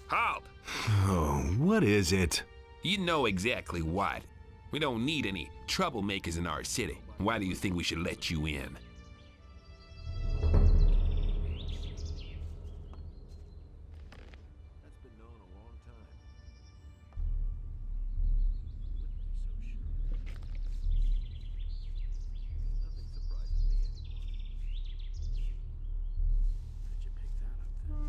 Halt! Oh, what is it? You know exactly what. We don't need any troublemakers in our city. Why do you think we should let you in? That's been known a long time. Wouldn't be so sure. Nothing surprises me anymore. How'd you pick that up then?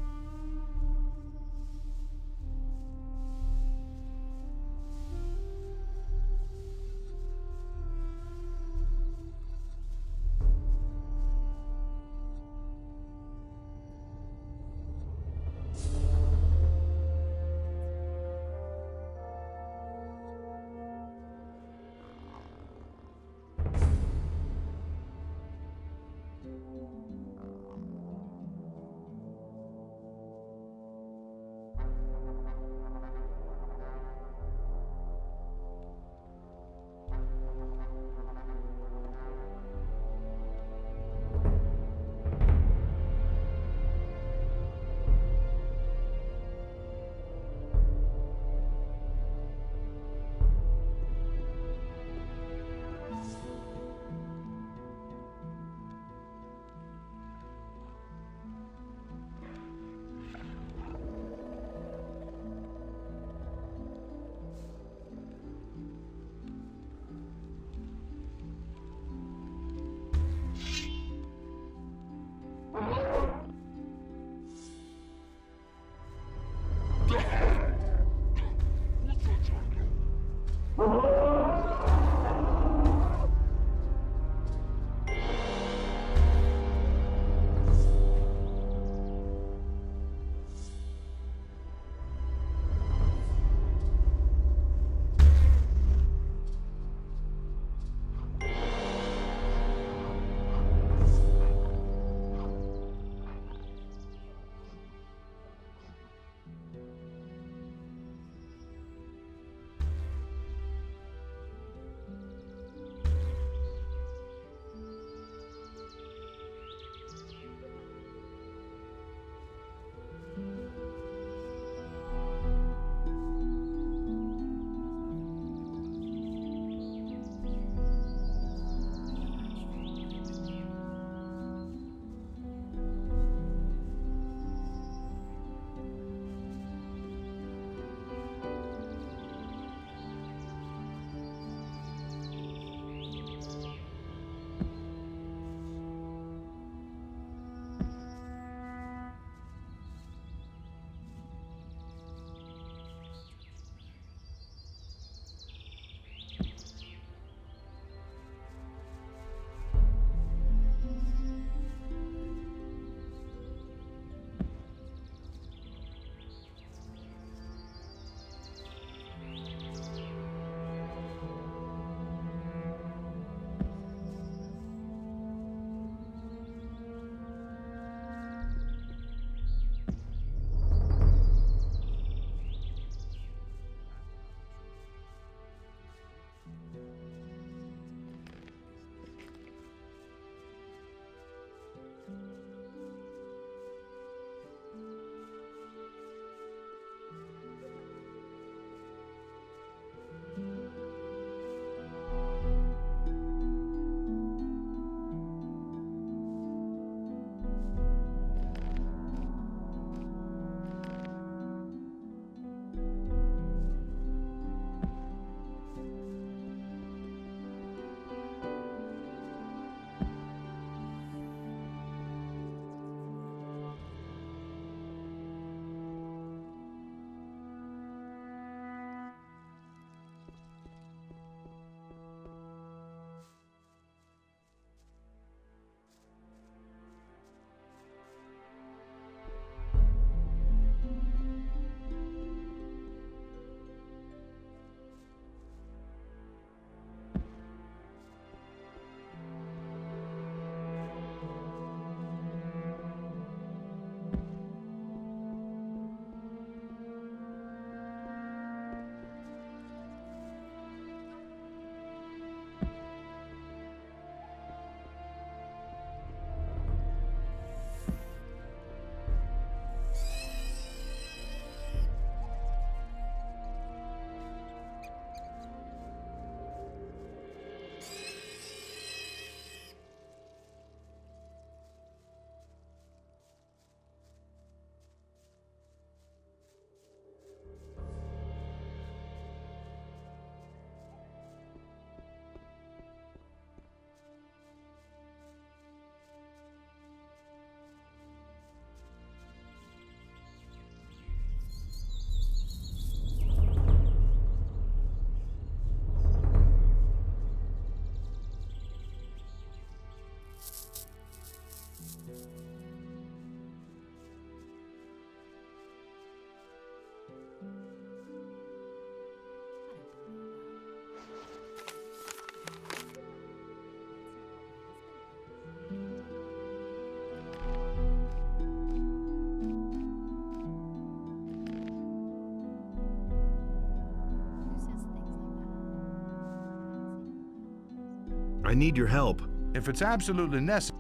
I need your help. If it's absolutely necessary.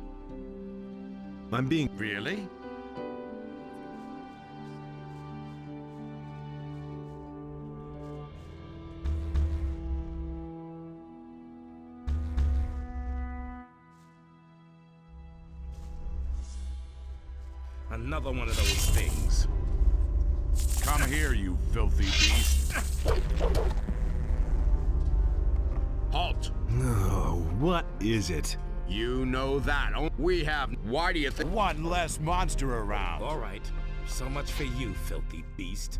I'm being... Really? Another one of those things. Come here, you filthy beast. Halt! Oh, what is it? You know that. We have. Why do you think? One less monster around. All right. So much for you, filthy beast.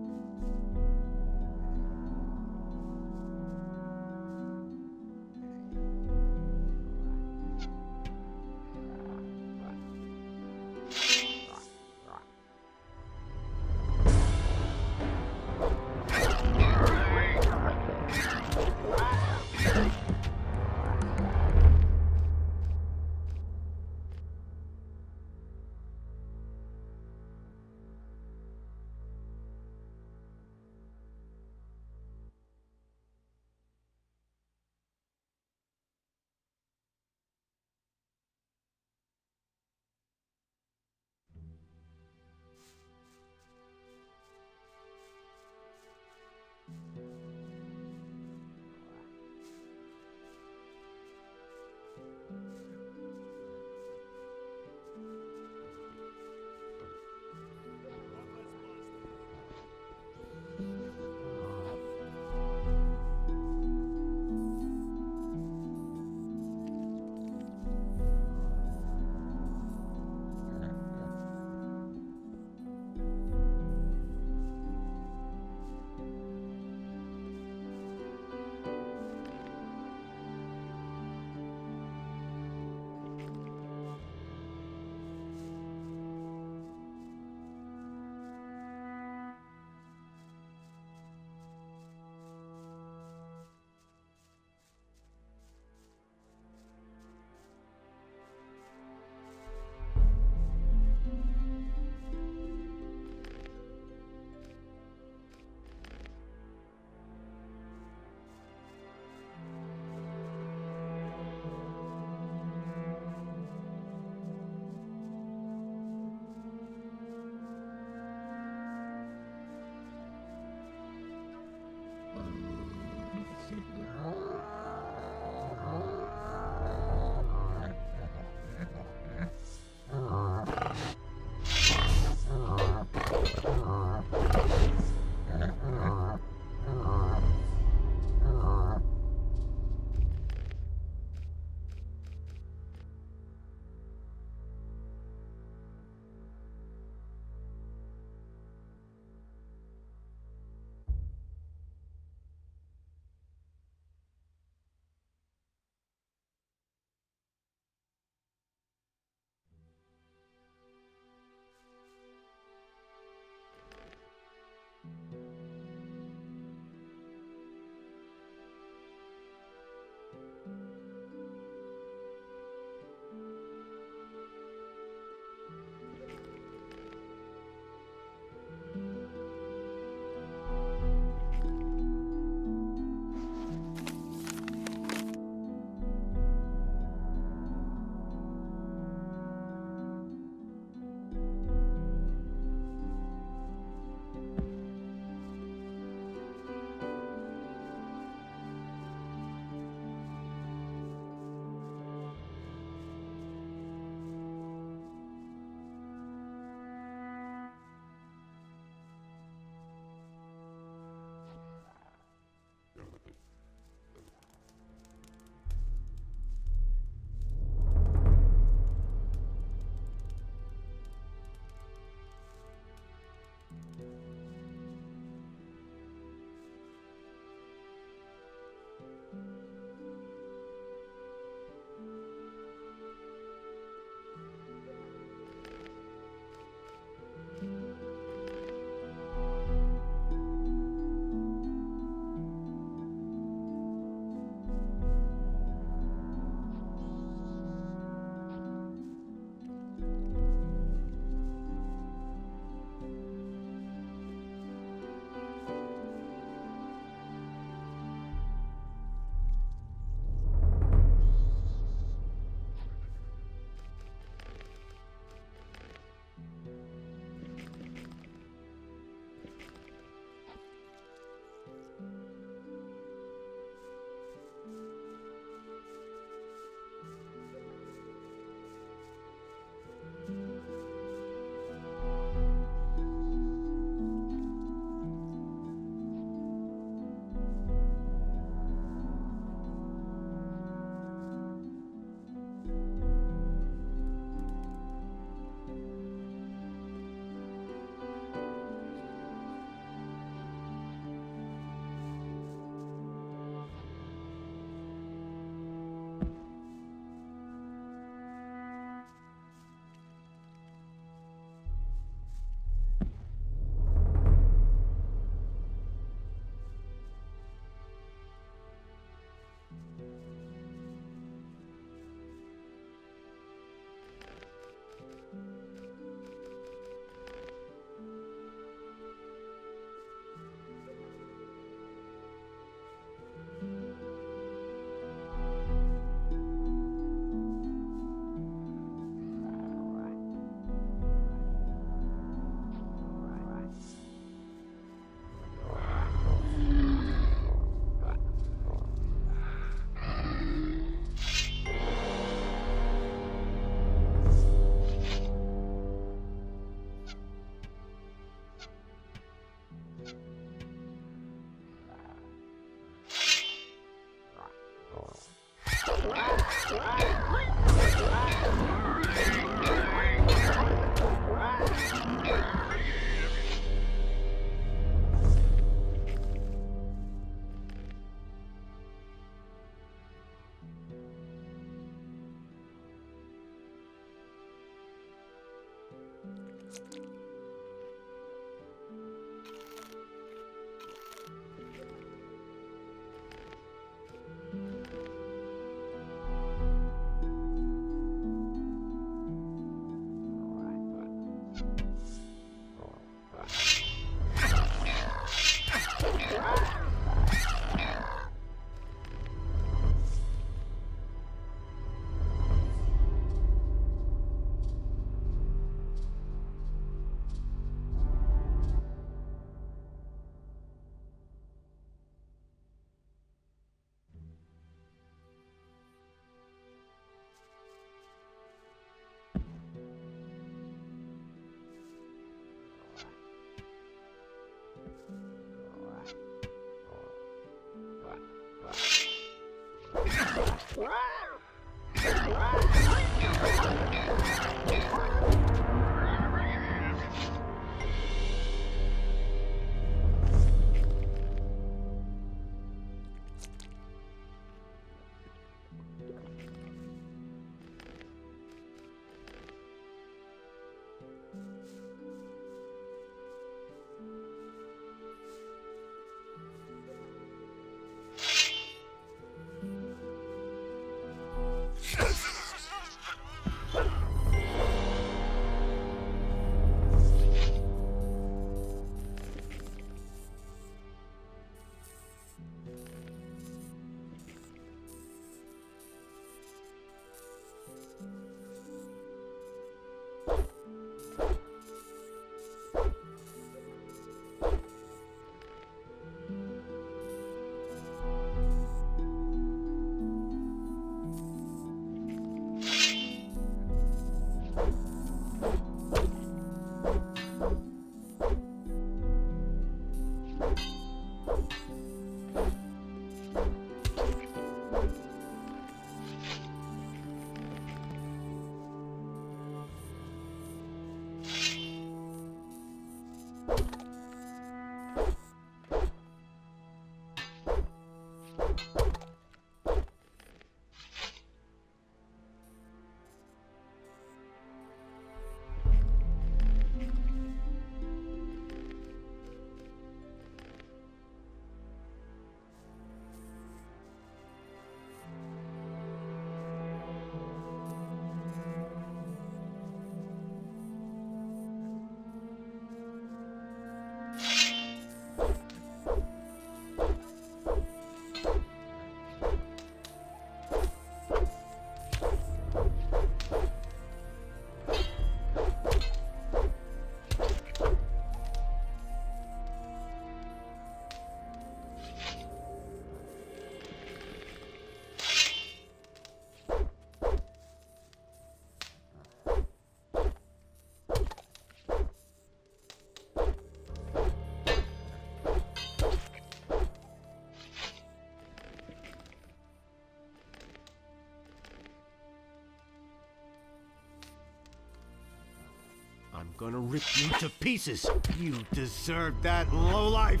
I'm gonna rip you to pieces. You deserve that, lowlife.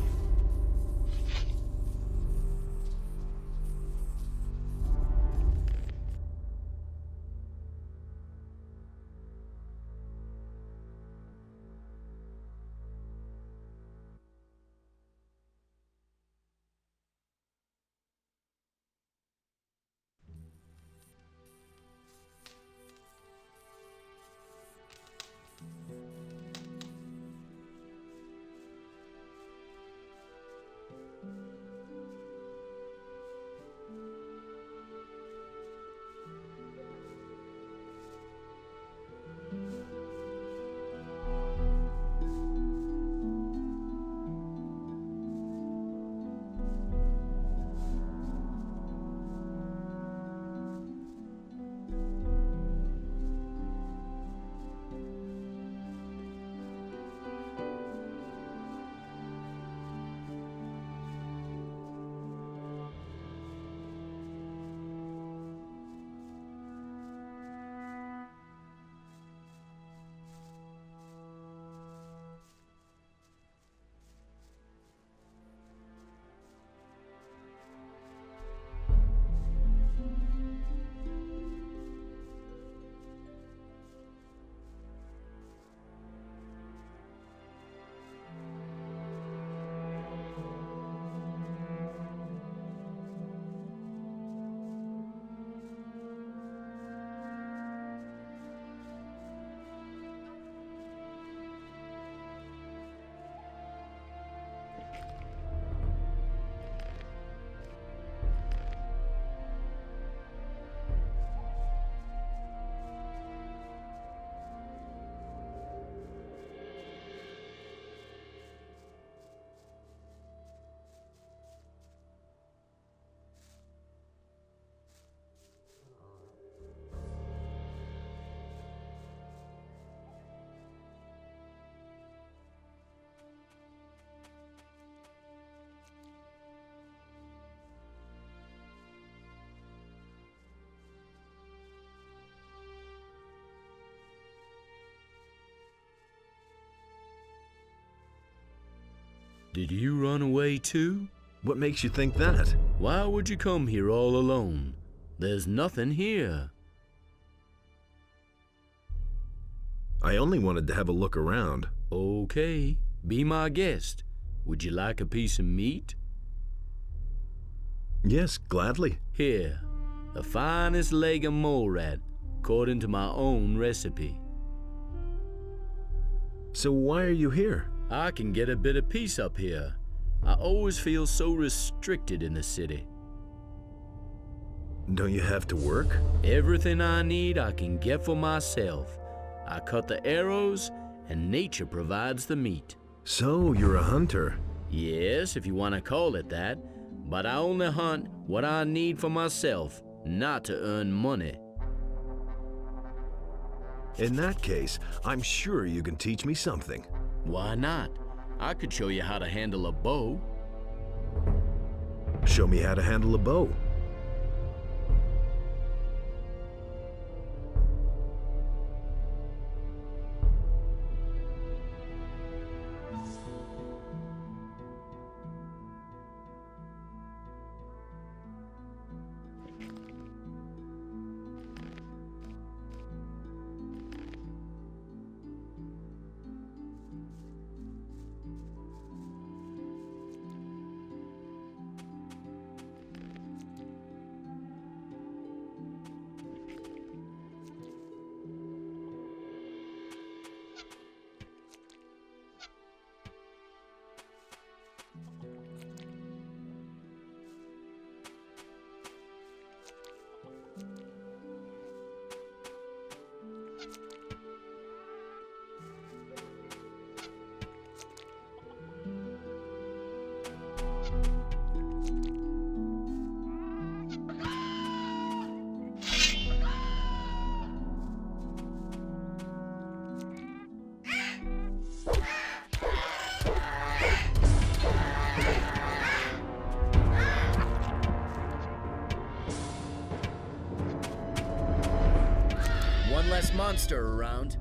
Did you run away too? What makes you think that? Why would you come here all alone? There's nothing here. I only wanted to have a look around. Okay, be my guest. Would you like a piece of meat? Yes, gladly. Here, the finest leg of mole rat, according to my own recipe. So why are you here? I can get a bit of peace up here. I always feel so restricted in the city. Don't you have to work? Everything I need I can get for myself. I cut the arrows, and nature provides the meat. So you're a hunter? Yes, if you want to call it that. But I only hunt what I need for myself, not to earn money. In that case, I'm sure you can teach me something. Why not? I could show you how to handle a bow. Show me how to handle a bow. One less monster around.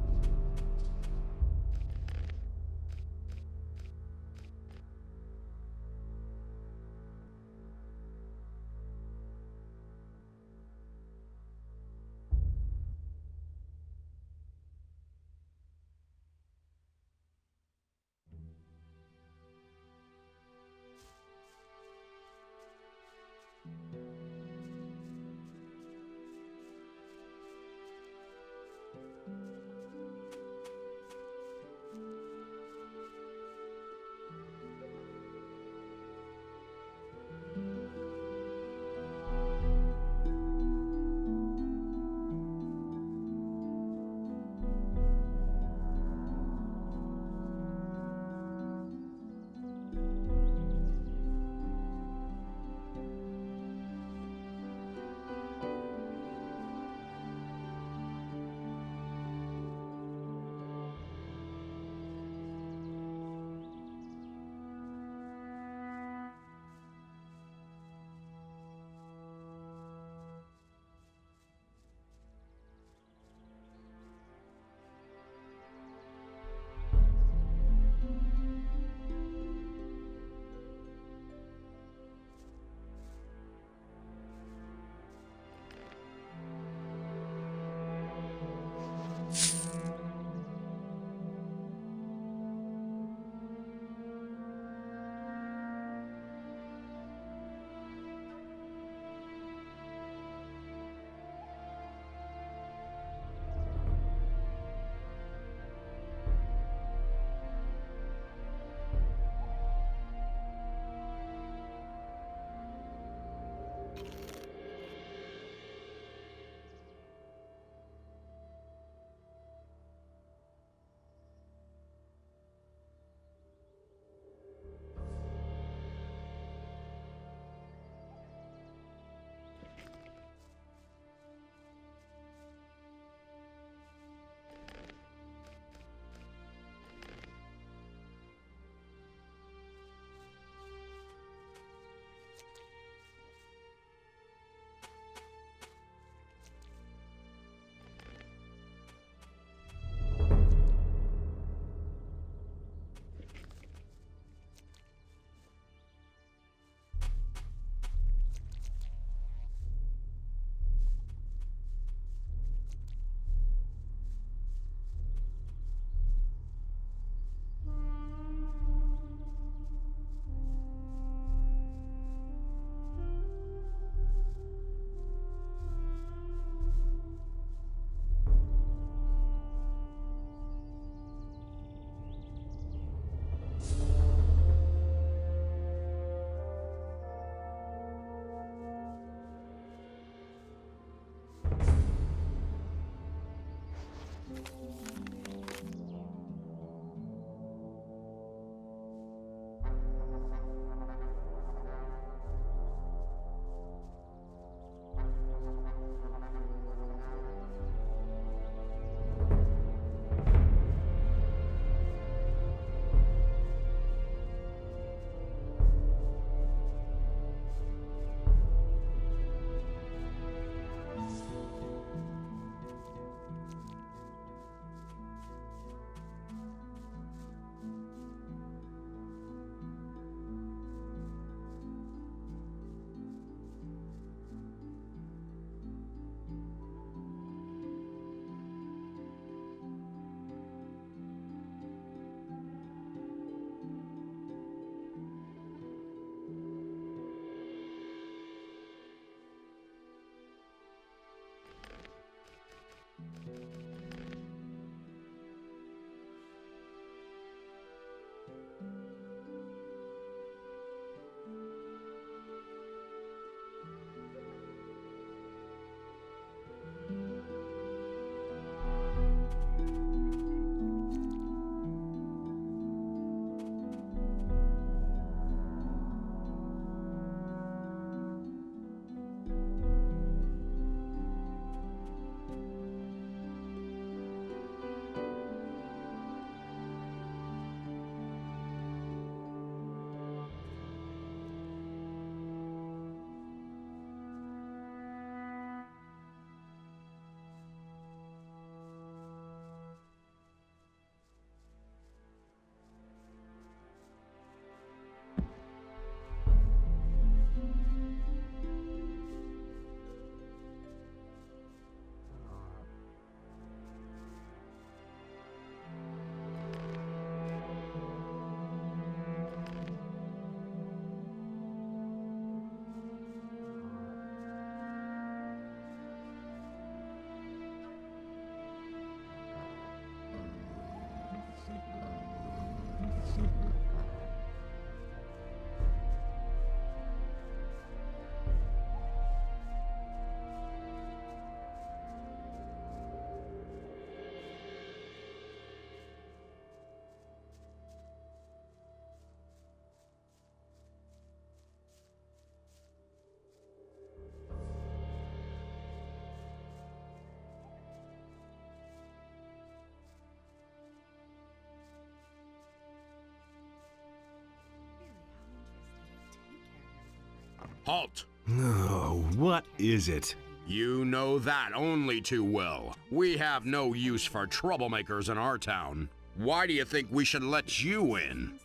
Halt! Oh, what is it? You know that only too well. We have no use for troublemakers in our town. Why do you think we should let you in?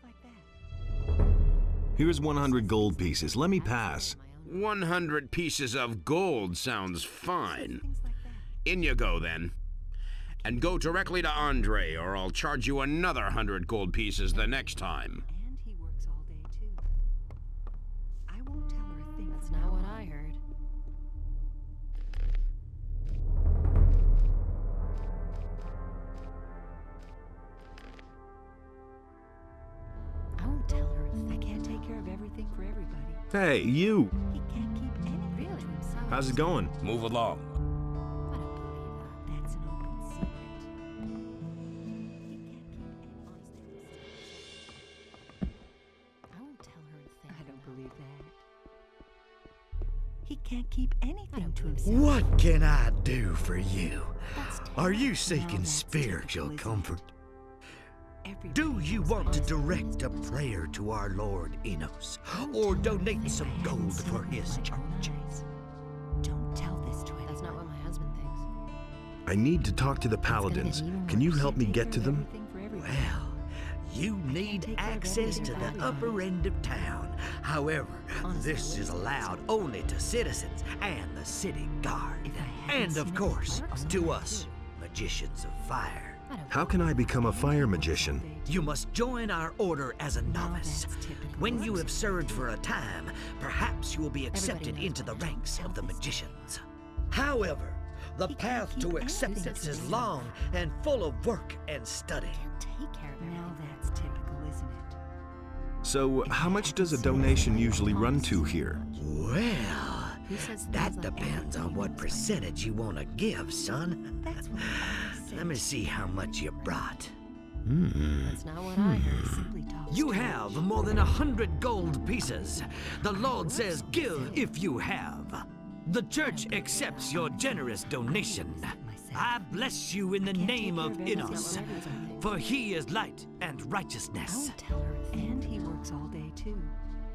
Here's 100 gold pieces. Let me pass. 100 pieces of gold sounds fine. In you go, then. And go directly to Andre, or I'll charge you another 100 gold pieces the next time. And he works all day, too. I won't tell her a thing. That's not what I heard. I won't tell her if I can't take care of everything for everybody. Hey, you! He can't keep any really to himself. How's it going? Move along. I don't believe that. That's an open secret. He can't keep anything to himself. What can I do for you? Are you seeking spiritual comfort? Do you want to direct a prayer to our Lord Enos, or donate some gold for his church? Don't tell this to anyone. That's not what my husband thinks. I need to talk to the paladins. Can you help me get to them? Well, you need access to the upper end of town. However, this is allowed only to citizens and the city guard. And of course, to us, magicians of fire. How can I become a fire magician? You must join our order as a novice. When you have served for a time, perhaps you will be accepted into the ranks of the magicians. However, the path to acceptance is long and full of work and study. Take care of now that's typical, isn't it? So, how much does a donation usually run to here? Well, that depends on what percentage you want to give, son. That's what Let me see how much you brought. That's not what I heard. simply talk. You have more than 100 gold pieces. The Lord says, give if you have. The church accepts your generous donation. I bless you in the name of Enos, for he is light and I righteousness. won't tell her. And he works all day, too.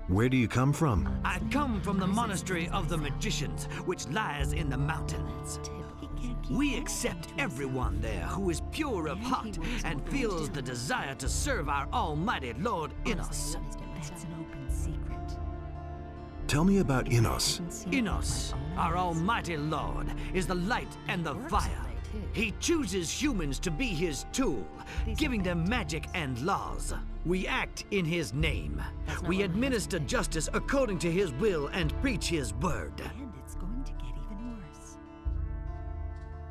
Where do you come from? I come from the monastery of the magicians, which lies in the mountains. He can't keep We accept everyone there who is pure of heart and feels the desire to serve our almighty Lord Enos. That's an open secret. Tell me about Enos. Enos, our almighty Lord, is the light and the fire. He chooses humans to be his tool, giving them magic and laws. We act in his name. We administer justice according to his will and preach his word. And it's going to get even worse.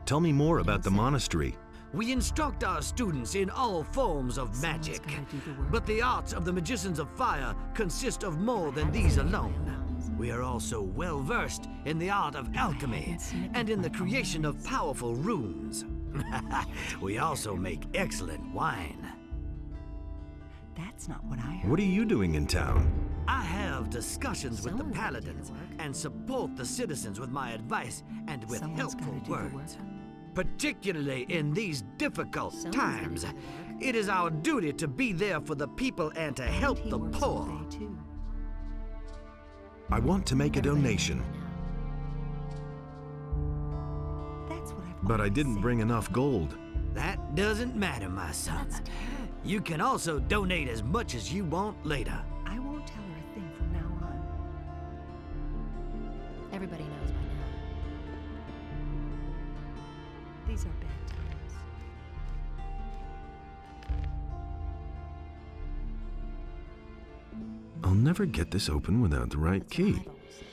Tell me more about the monastery. We instruct our students in all forms of magic, gotta do the work. but the arts of the magicians of fire consist of more than these alone. We are also well versed in the art of alchemy and in the creation of powerful runes. We also make excellent wine. That's not what I heard. What are you doing in town? I have discussions with the Someone's gotta do the paladins work. and support the citizens with my advice and with Someone's helpful gotta do the words. work. Particularly in these difficult Someone's gotta do times, the work. it is our duty to be there for the people and to help He the works all poor. day, too. I want to make a donation, That's what I've but I always didn't said. bring enough gold. That doesn't matter, my son. You can also donate as much as you want later. I won't tell her a thing from now on. Everybody knows by now. These are bad times. I'll never get this open without the right That's what key. I've always said.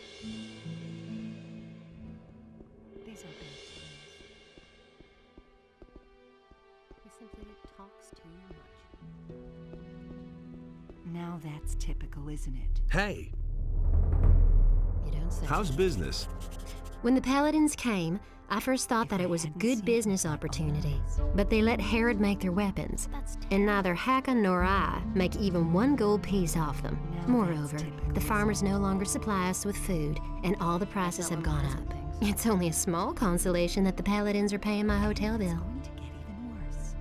These are bad times. He simply talks too much. Now that's typical, isn't it? Hey, You don't say. how's business? When the Paladins came, I first thought that it was a good business opportunity, but they let Herod make their weapons, and neither Hakon nor I make even one gold piece off them. Moreover, the farmers no longer supply us with food, and all the prices have gone up. It's only a small consolation that the Paladins are paying my hotel bill. Going to get even worse.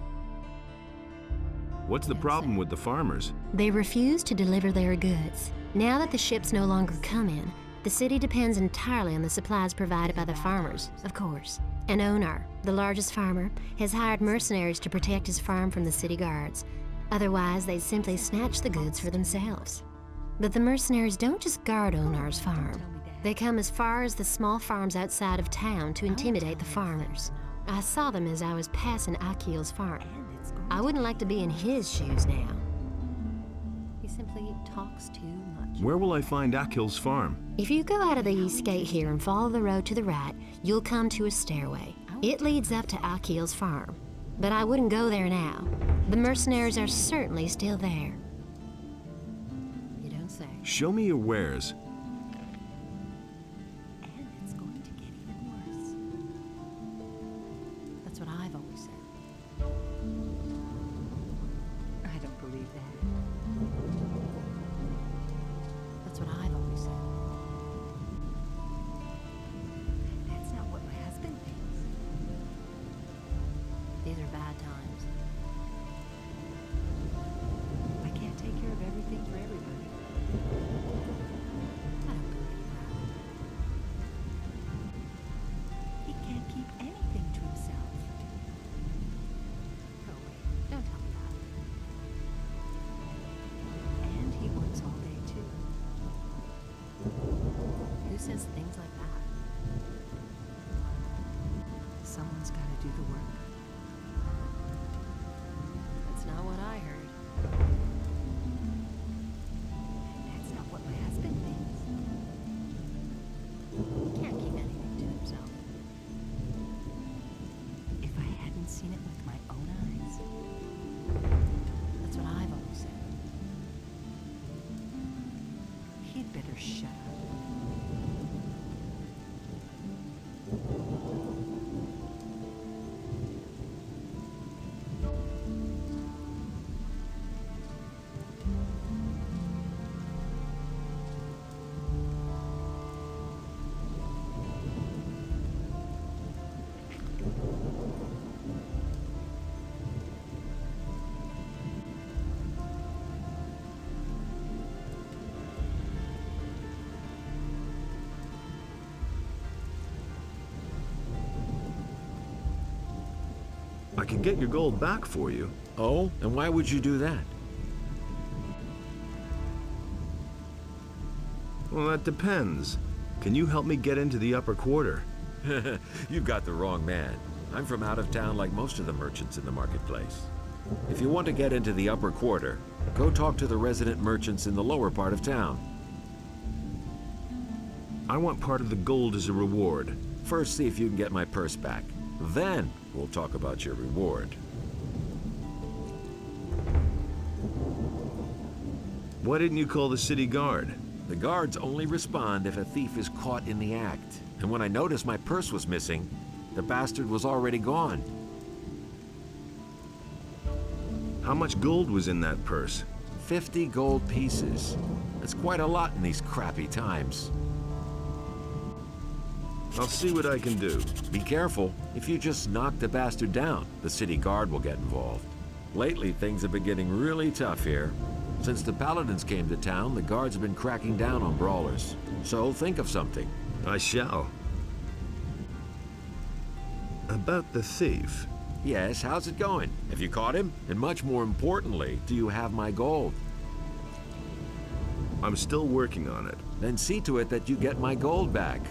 What's the problem with the farmers? They refuse to deliver their goods. Now that the ships no longer come in, The city depends entirely on the supplies provided by the farmers, of course. An owner, the largest farmer, has hired mercenaries to protect his farm from the city guards. Otherwise, they'd simply snatch the goods for themselves. But the mercenaries don't just guard Onar's farm. They come as far as the small farms outside of town to intimidate the farmers. I saw them as I was passing Akil's farm. I wouldn't like to be in his shoes now. He simply talks too much. Where will I find Akil's farm? If you go out of the east gate here and follow the road to the right, you'll come to a stairway. It leads up to Akil's farm. But I wouldn't go there now. The mercenaries are certainly still there. You don't say. Show me your wares. And it's going to get even worse. That's what I've always said. I don't believe that. That's what I've always said. That's not what my husband thinks. These are bad times. I can't take care of everything for everybody. I don't believe that. He can't keep anything to himself. Oh wait, don't tell me that. And he works all day too. Who says things like that? Someone's got to do the work. That's not what I heard. That's not what my husband thinks. He can't keep anything to himself. If I hadn't seen it with my own eyes. That's what I've always said. He'd better shut up. I can get your gold back for you. Oh? And why would you do that? Well, that depends. Can you help me get into the upper quarter? You've got the wrong man. I'm from out of town like most of the merchants in the marketplace. If you want to get into the upper quarter, go talk to the resident merchants in the lower part of town. I want part of the gold as a reward. First, see if you can get my purse back. Then, we'll talk about your reward. Why didn't you call the city guard? The guards only respond if a thief is caught in the act. And when I noticed my purse was missing, the bastard was already gone. How much gold was in that purse? 50 gold pieces. That's quite a lot in these crappy times. I'll see what I can do. Be careful. If you just knock the bastard down, the city guard will get involved. Lately, things have been getting really tough here. Since the paladins came to town, the guards have been cracking down on brawlers. So think of something. I shall. About the thief. Yes, how's it going? Have you caught him? And much more importantly, do you have my gold? I'm still working on it. Then see to it that you get my gold back.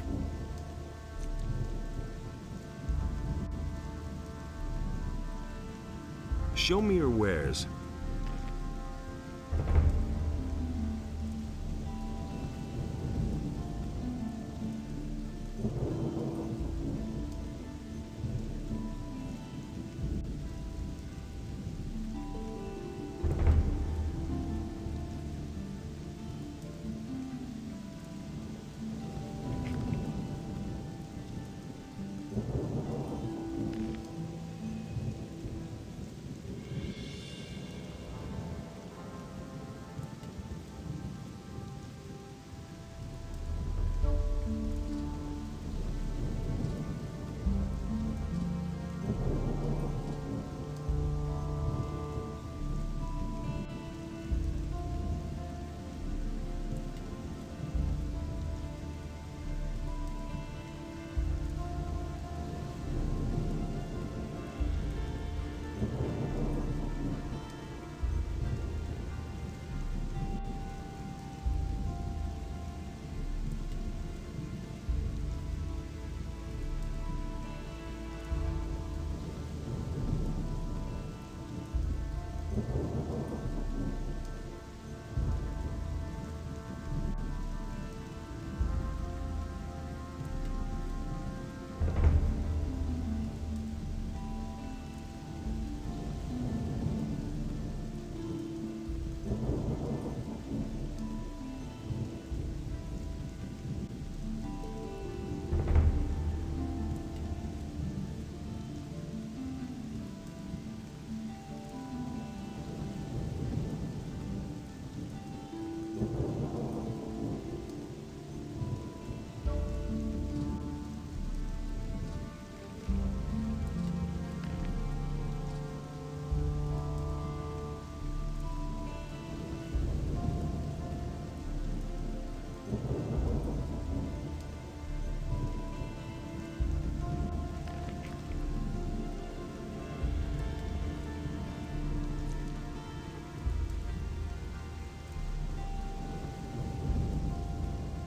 Show me your wares.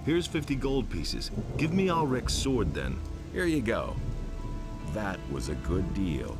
Here's 50 gold pieces. Give me Ulrich's sword then. Here you go. That was a good deal.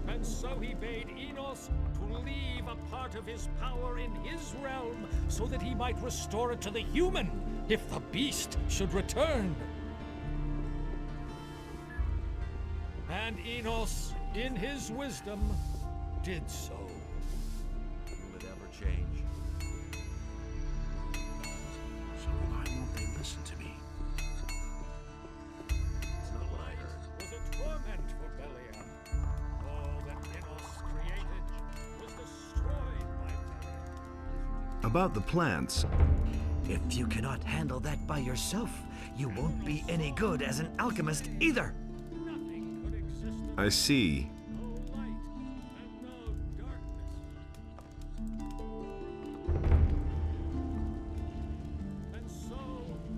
And so he bade Enos to leave a part of his power in his realm so that he might restore it to the human if the beast should return. And Enos, in his wisdom, did so. Will it ever change? So why won't they listen to me? It's not what I heard. Was a torment for Belial. All that Enos created was destroyed by Belial. About the plants. If you cannot handle that by yourself, you won't be any good as an alchemist either. Nothing could exist. I see. No light and no darkness. And so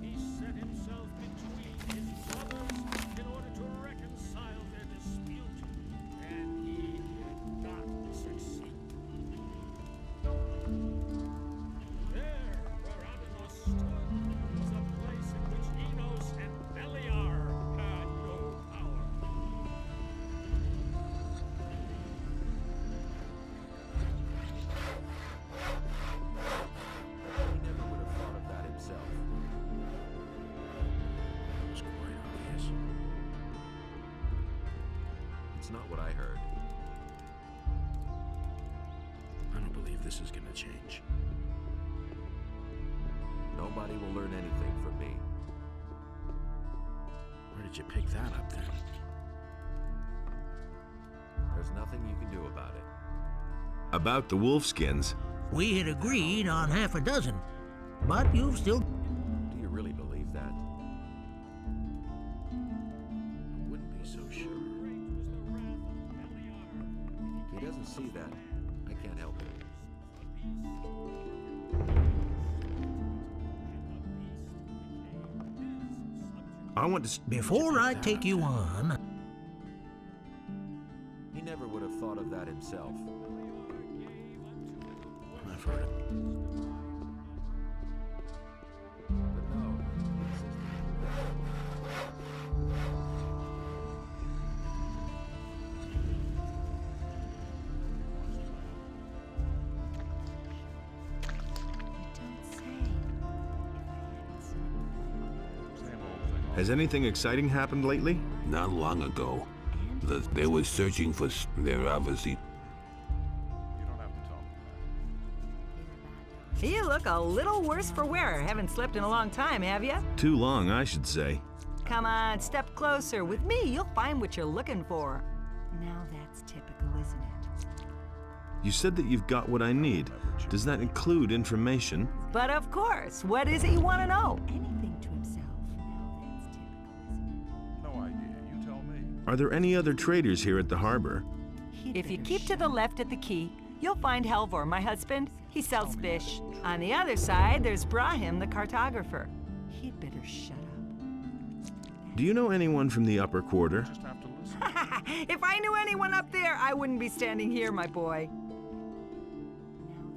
he set himself between his brothers in order to reconcile their dispute, and he did not succeed. There, where Abydos stood, was a place in which Enos and Beliar had no power. He never would have thought of that himself. It was quite obvious. It's not what I heard. I don't believe this is gonna change. Nobody will learn anything from me. Where did you pick that up then? There's nothing you can do about it. About the wolfskins. We had agreed on half a dozen, but you've still... Do you really believe that? I wouldn't be so sure. He doesn't see that. I can't help it. I want to... Before I take you on, He never would have thought of that himself. I've heard it. But no, he insisted. Has anything exciting happened lately? Not long ago, they were searching for... They're obviously... You don't have to talk. You look a little worse for wear. Haven't slept in a long time, have you? Too long, I should say. Come on, step closer. With me, you'll find what you're looking for. Now that's typical, isn't it? You said that you've got what I need. Does that include information? But of course, what is it you want to know? Anything to himself. Now that's typical, isn't it? No idea. You tell me. Are there any other traders here at the harbor? If you keep to the left at the quay, you'll find Helvor, my husband. He sells fish. On the other side, there's Brahim, the cartographer. He'd better shut up. Do you know anyone from the upper quarter? Just have to listen. If I knew anyone up there, I wouldn't be standing here, my boy. Now that's typical, isn't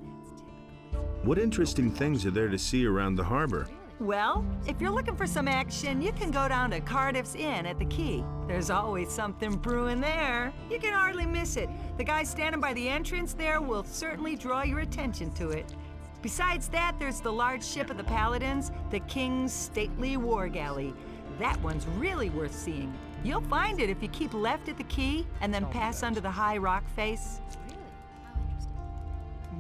it? What interesting things are there to see around the harbor? Well, if you're looking for some action, you can go down to Cardiff's Inn at the quay. There's always something brewing there. You can hardly miss it. The guy standing by the entrance there will certainly draw your attention to it. Besides that, there's the large ship of the Paladins, the King's stately war galley. That one's really worth seeing. You'll find it if you keep left at the quay and then pass under the high rock face.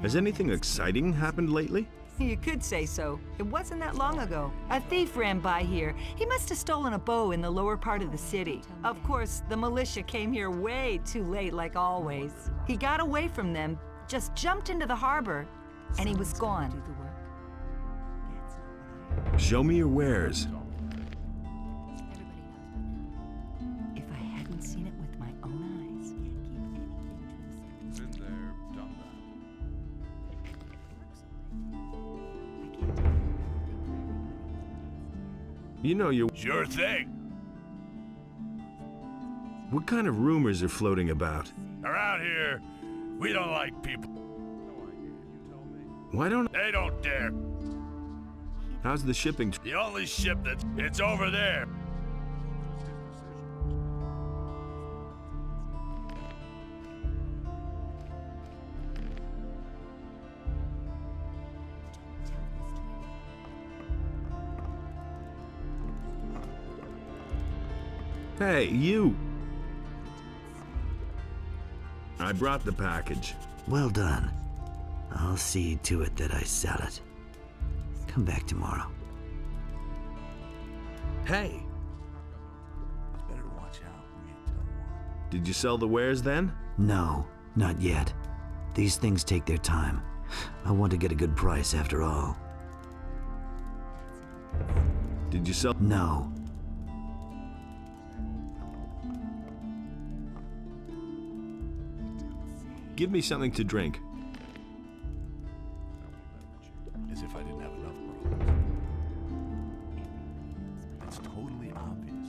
Has anything exciting happened lately? You could say so. It wasn't that long ago. A thief ran by here. He must have stolen a bow in the lower part of the city. Of course, the militia came here way too late, like always. He got away from them, just jumped into the harbor, and he was gone. Show me your wares. If I hadn't seen it with my own eyes. Been there, done that. You know your... Sure thing. What kind of rumors are floating about? Around here, we don't like people. Why don't... They don't dare. How's the shipping... The only ship it's over there. Hey, you! I brought the package. Well done. I'll see to it that I sell it. Come back tomorrow. Hey! Better watch out when you tell one. Did you sell the wares then? No, not yet. These things take their time. I want to get a good price after all. Did you sell... No. Give me something to drink. As if I didn't have enough problems. It's totally obvious.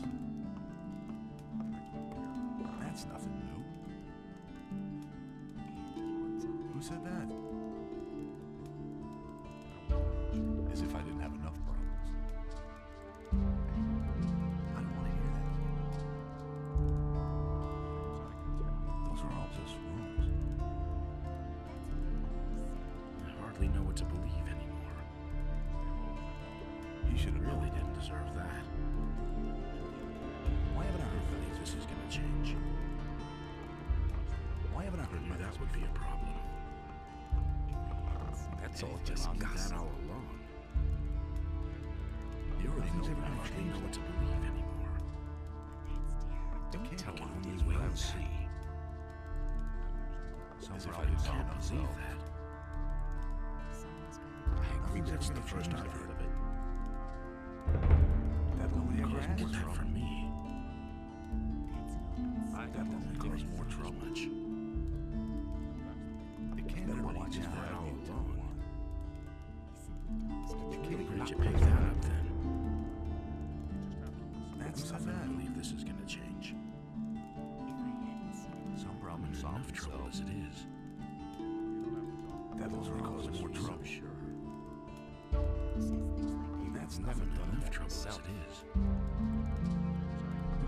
That's nothing new. Who said that? As if I didn't have enough problems. I don't want to hear that. Those are all just rumors. I hardly know what to believe anymore. He should have Really didn't deserve that. Why haven't I heard Believe this is gonna change. Why haven't I I heard knew that would be a problem. That's all just That gossip. all along. You already know I what hardly know what to believe anymore. Don't tell I can me only these wait and words. see. As if I I didn't can't know believe myself. that. I agree with That's you. the first I've heard of it. That nobody ever Caused asked more that for. for me. That only caused more trouble. Much. It can't Better watch watch out that for all you along. You Where'd can't you pick that up then? That's I not don't that. believe this is gonna change. Some I'm problem in solved enough trouble as it is. That only caused more trouble. Sure. That's Never nothing done enough that trouble as myself. it is.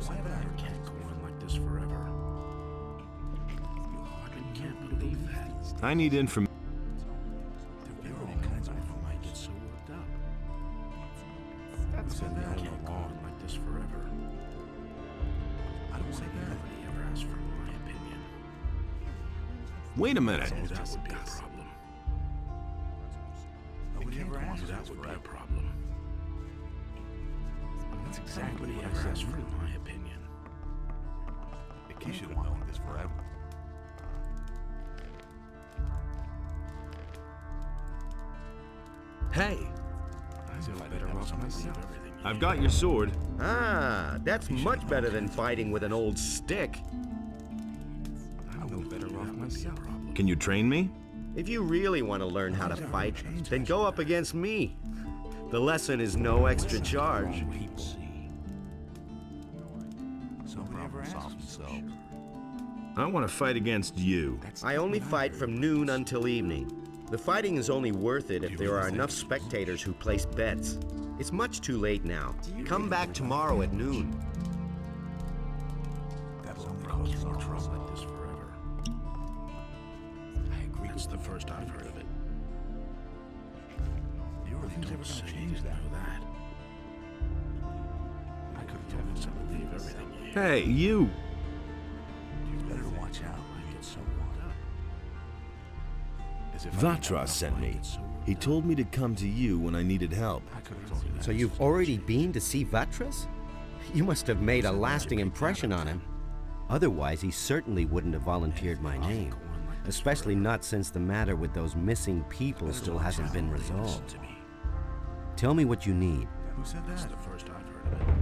Why haven't I heard Can't go on like this forever. I can't believe that. I need information. There are all kinds of people might get so worked up. Who said I that? can't go on like this forever. I don't say that. Nobody ever asked for my opinion. Wait a minute. That would be a problem. Nobody ever asked That us would for be a it. problem. That's exactly Nobody what ever I asked said. for my opinion. He should have known this forever. Hey! I feel better off myself. I've got your sword. Ah, that's much better than fighting with an old stick. I will better off myself. Can you train me? If you really want to learn how to fight, then go up against me. The lesson is no extra charge. People see. Some problem solved itself. I want to fight against you. I only fight from noon until evening. The fighting is only worth it if there are enough spectators who place bets. It's much too late now. Come back tomorrow at noon. That only caused more trouble. Like this forever. I agree That's with the first I've heard of it. You really Don't never say gonna you change that. know that. I could have told you I something. believe everything you Hey, you! You better watch out. I get so worked up. As if I didn't have Vatra enough sent me. money. He told me to come to you when I needed help. So you've already been to see Vatras? You must have made a lasting impression on him. Otherwise, he certainly wouldn't have volunteered my name. Especially not since the matter with those missing people still hasn't been resolved. Tell me what you need. Who said that? That's the first I've heard of it.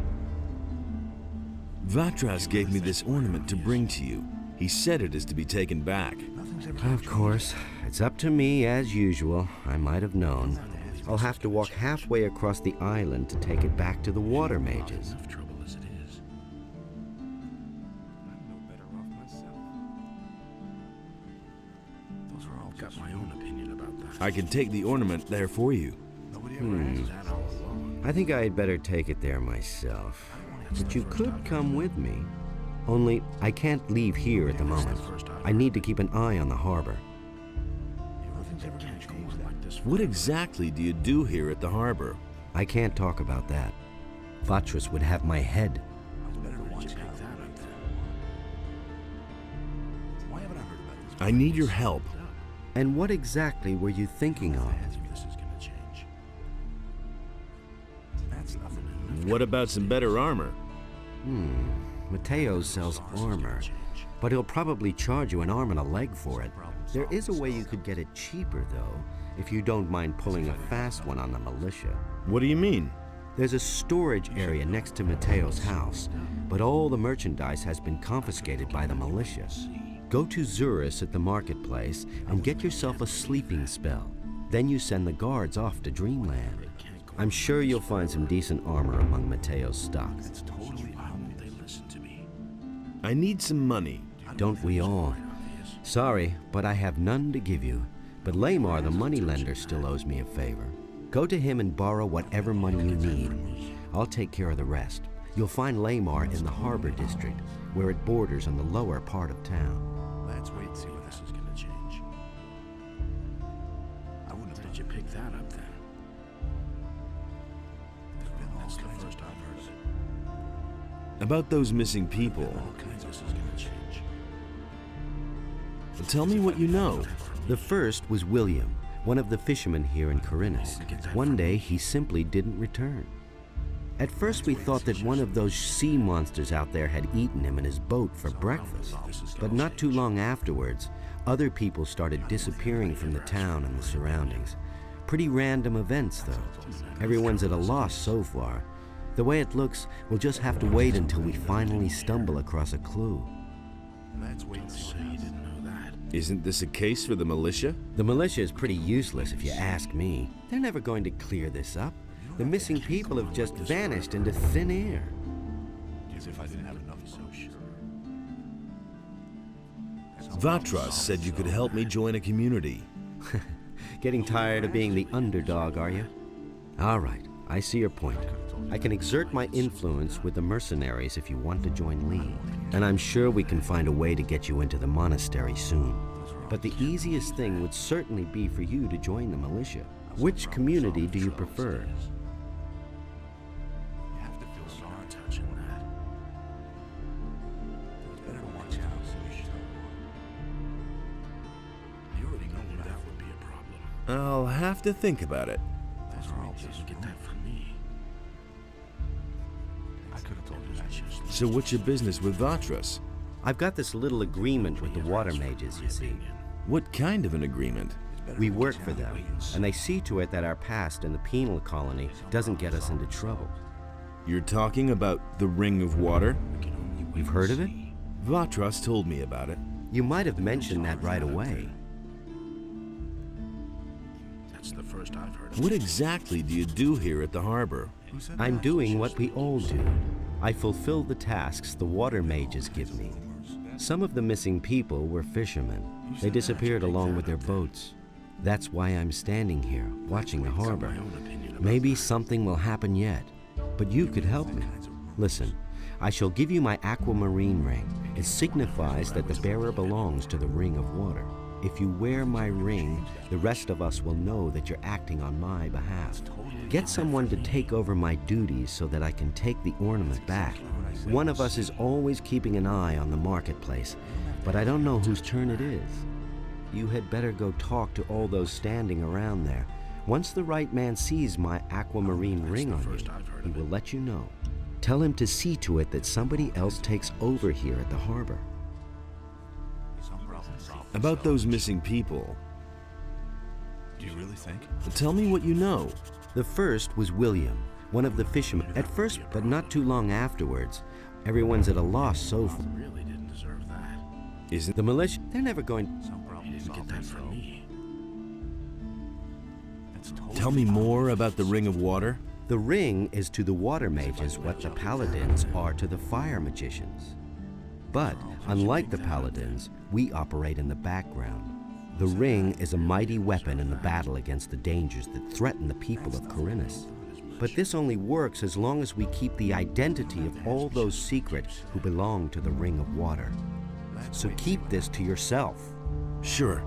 Vatras gave me this ornament to bring to you. He said it is to be taken back. Of course. It's up to me, as usual. I might have known. I'll have to walk halfway across the island to take it back to the water mages. Enough trouble as it is. I'm no better off myself. Those are all Got my own opinion about that. I can take the ornament there for you. Nobody ever asked. That all along. I think I'd better take it there myself. But you could come with me. Only, I can't leave here at the moment. I need to keep an eye on the harbor. Nothing's ever gonna change that. Like this. What exactly do you do here at the harbor? I can't talk about that. Vatras would have my head. Better to watch Pick out. that up then. Why haven't I heard about this? I need your help. And what exactly were you thinking of? This is gonna change. That's nothing. What about some better armor? Mateo sells armor, but he'll probably charge you an arm and a leg for it. There is a way you could get it cheaper, though, if you don't mind pulling a fast one on the militia. What do you mean? There's a storage area next to Mateo's house, but all the merchandise has been confiscated by the militia. Go to Zurus at the marketplace and get yourself a sleeping spell. Then you send the guards off to Dreamland. I'm sure you'll find some decent armor among Mateo's stock. They listen to me. I need some money. Don't we all? Sorry, but I have none to give you. But Lamar, the moneylender, still owes me a favor. Go to him and borrow whatever money you need. I'll take care of the rest. You'll find Lamar in the harbor district, where it borders on the lower part of town. Let's wait and see what This is gonna change. I wouldn't have Did you pick that up then? There's been all That's the kinds first of I've heard of it. About those missing people. All kinds of this is gonna change. Tell me what you know. The first was William, one of the fishermen here in Khorinis. One day, he simply didn't return. At first, we thought that one of those sea monsters out there had eaten him in his boat for breakfast. But not too long afterwards, other people started disappearing from the town and the surroundings. Pretty random events, though. Everyone's at a loss so far. The way it looks, we'll just have to wait until we finally stumble across a clue. Let's wait and see. So you didn't know that. Isn't this a case for the militia? The militia is pretty useless if you ask me. They're never going to clear this up. The missing people have just vanished into thin air. As if I didn't have enough so sure. Vatras said you could help me join a community. Getting tired of being the underdog, are you? All right, I see your point. I can exert my influence with the mercenaries if you want to join Lee. And I'm sure we can find a way to get you into the monastery soon. But the easiest thing would certainly be for you to join the militia. Which community do you prefer? You have to feel sorry. Not touching that. It's better to watch out. You already know that would be a problem. I'll have to think about it. Those are all You just get that from me. I could have told you that. So what's your business with Vatras? I've got this little agreement with the water mages, you see. What kind of an agreement? We work for them, and they see to it that our past in the penal colony doesn't get us into trouble. You're talking about the Ring of Water? You've heard of it? Vatras told me about it. You might have mentioned that right away. That's the first I've heard of What it. exactly do you do here at the harbor? I'm doing what we all do. I fulfill the tasks the water mages give me. Some of the missing people were fishermen. They disappeared along with their boats. That's why I'm standing here, watching the harbor. Maybe something will happen yet, but you could help me. Listen, I shall give you my aquamarine ring. It signifies that the bearer belongs to the Ring of Water. If you wear my ring, the rest of us will know that you're acting on my behalf. Get someone to take over my duties so that I can take the ornament back. One of us is always keeping an eye on the marketplace, but I don't know whose turn it is. You had better go talk to all those standing around there. Once the right man sees my aquamarine ring on you, he will let you know. Tell him to see to it that somebody else takes over here at the harbor. About those missing people, Do you really think? tell me what you know. The first was William, one of the fishermen. At first, but not too long afterwards, everyone's at a loss so far. Really didn't deserve that. Isn't the militia? They're never going. He didn't get that from me. Tell me more about the Ring of Water. The ring is to the water mages what the paladins are to the fire magicians. But, unlike the paladins, we operate in the background. The ring is a mighty weapon in the battle against the dangers that threaten the people of Khorinis. But this only works as long as we keep the identity of all those secret who belong to the Ring of Water. So keep this to yourself. Sure.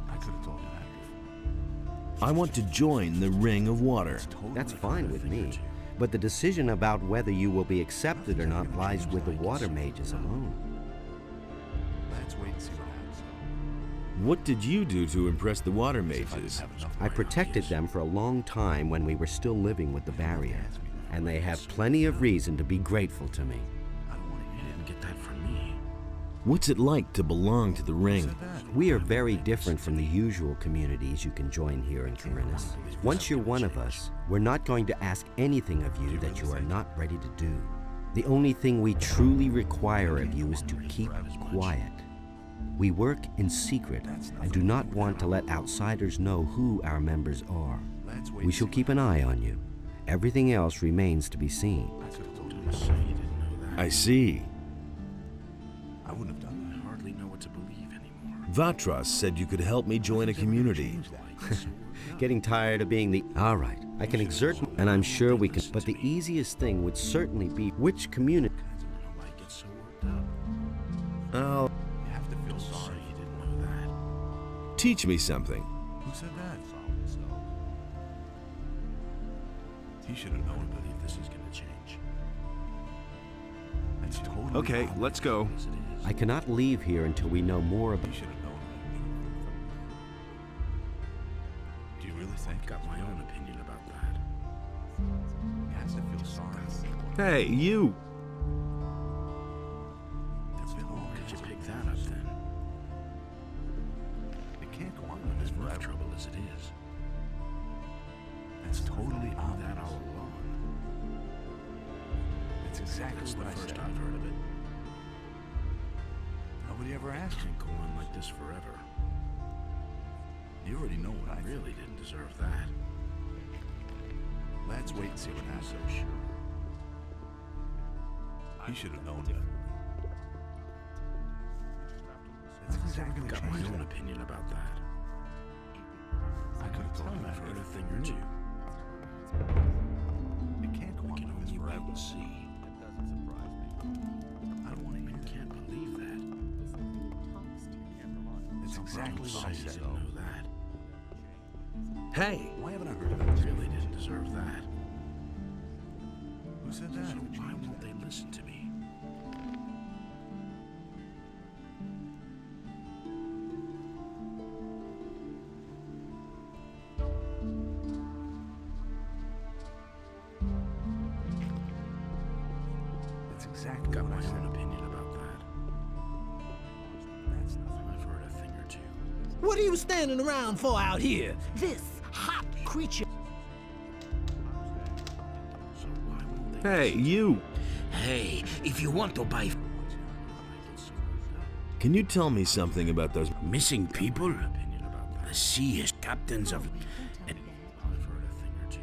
I could have told you that. I want to join the Ring of Water. That's fine with me. But the decision about whether you will be accepted or not lies with the water mages alone. Let's wait and see what happens. What did you do to impress the water mages? I protected them for a long time when we were still living with the barrier, and they have plenty of reason to be grateful to me. He didn't get that from me. What's it like to belong to the Ring? We are very different from the usual communities you can join here in Khorinis. Once you're one of us, we're not going to ask anything of you that you are not ready to do. The only thing we truly require of you is to keep quiet. We work in secret and do not want to let outsiders know who our members are. We shall keep an eye on you. Everything else remains to be seen. I see. I wouldn't have done that. I hardly know what to believe anymore. Vatras said you could help me join a community. Getting tired of being the... All right, I can exert, and I'm sure we can. But the easiest thing would certainly be which community... Why get so worked up? Oh, You have to feel sorry. Sorry you didn't know that. teach me something. Who said that? He should have known. I believe this is gonna change. That's totally Okay, wrong. let's go. As it is. I cannot leave here until we know more about... You should have known. Do you really think? I've got my own opinion about that. You have to feel sorry. Hey, you! It's been long. Could you pick that up then? It can't go on I'm like this in enough forever. trouble as it is. That's totally I knew that all obvious. along. It's exactly That's the what I first said. I've heard of it. Nobody ever It asked you. can't go on like this forever. You already know what I I think. really didn't deserve that. Let's wait and see what I'm happens. so sure. He should have known better. It's exactly I've got my own opinion about that. I could have told you I've that. heard a thing or two. It can't go We on can like this only wait forever. and see. I don't want to hear I it. can't believe that. It's exactly what I Sorry you said. didn't know that. Hey! Why haven't I heard of I that? really didn't deserve that. Who said So that? why won't they listen to me? It's exactly Got what my I said. own opinion about that. That's nothing. I've heard a thing or two. What are you standing around for out here? This hot creature. So why won't they Hey, you! Hey, if you want to buy Can you tell me something about those... missing people, opinion about that? the sea is captains of... I've heard a thing or two.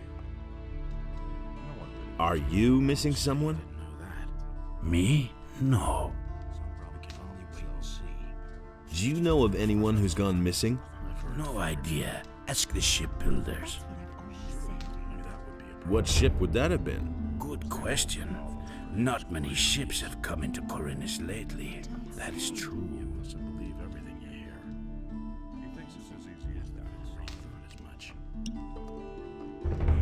Are you missing someone? Didn't know that. Me? No. We can only wait and see. Do you know of anyone who's gone missing? I've heard No idea. Ask the shipbuilders. that would be a problem. What ship would that have been? Good question. Not many ships have come into Khorinis lately. That is true. You mustn't believe everything you hear. He thinks it's as easy as that. I thought as much.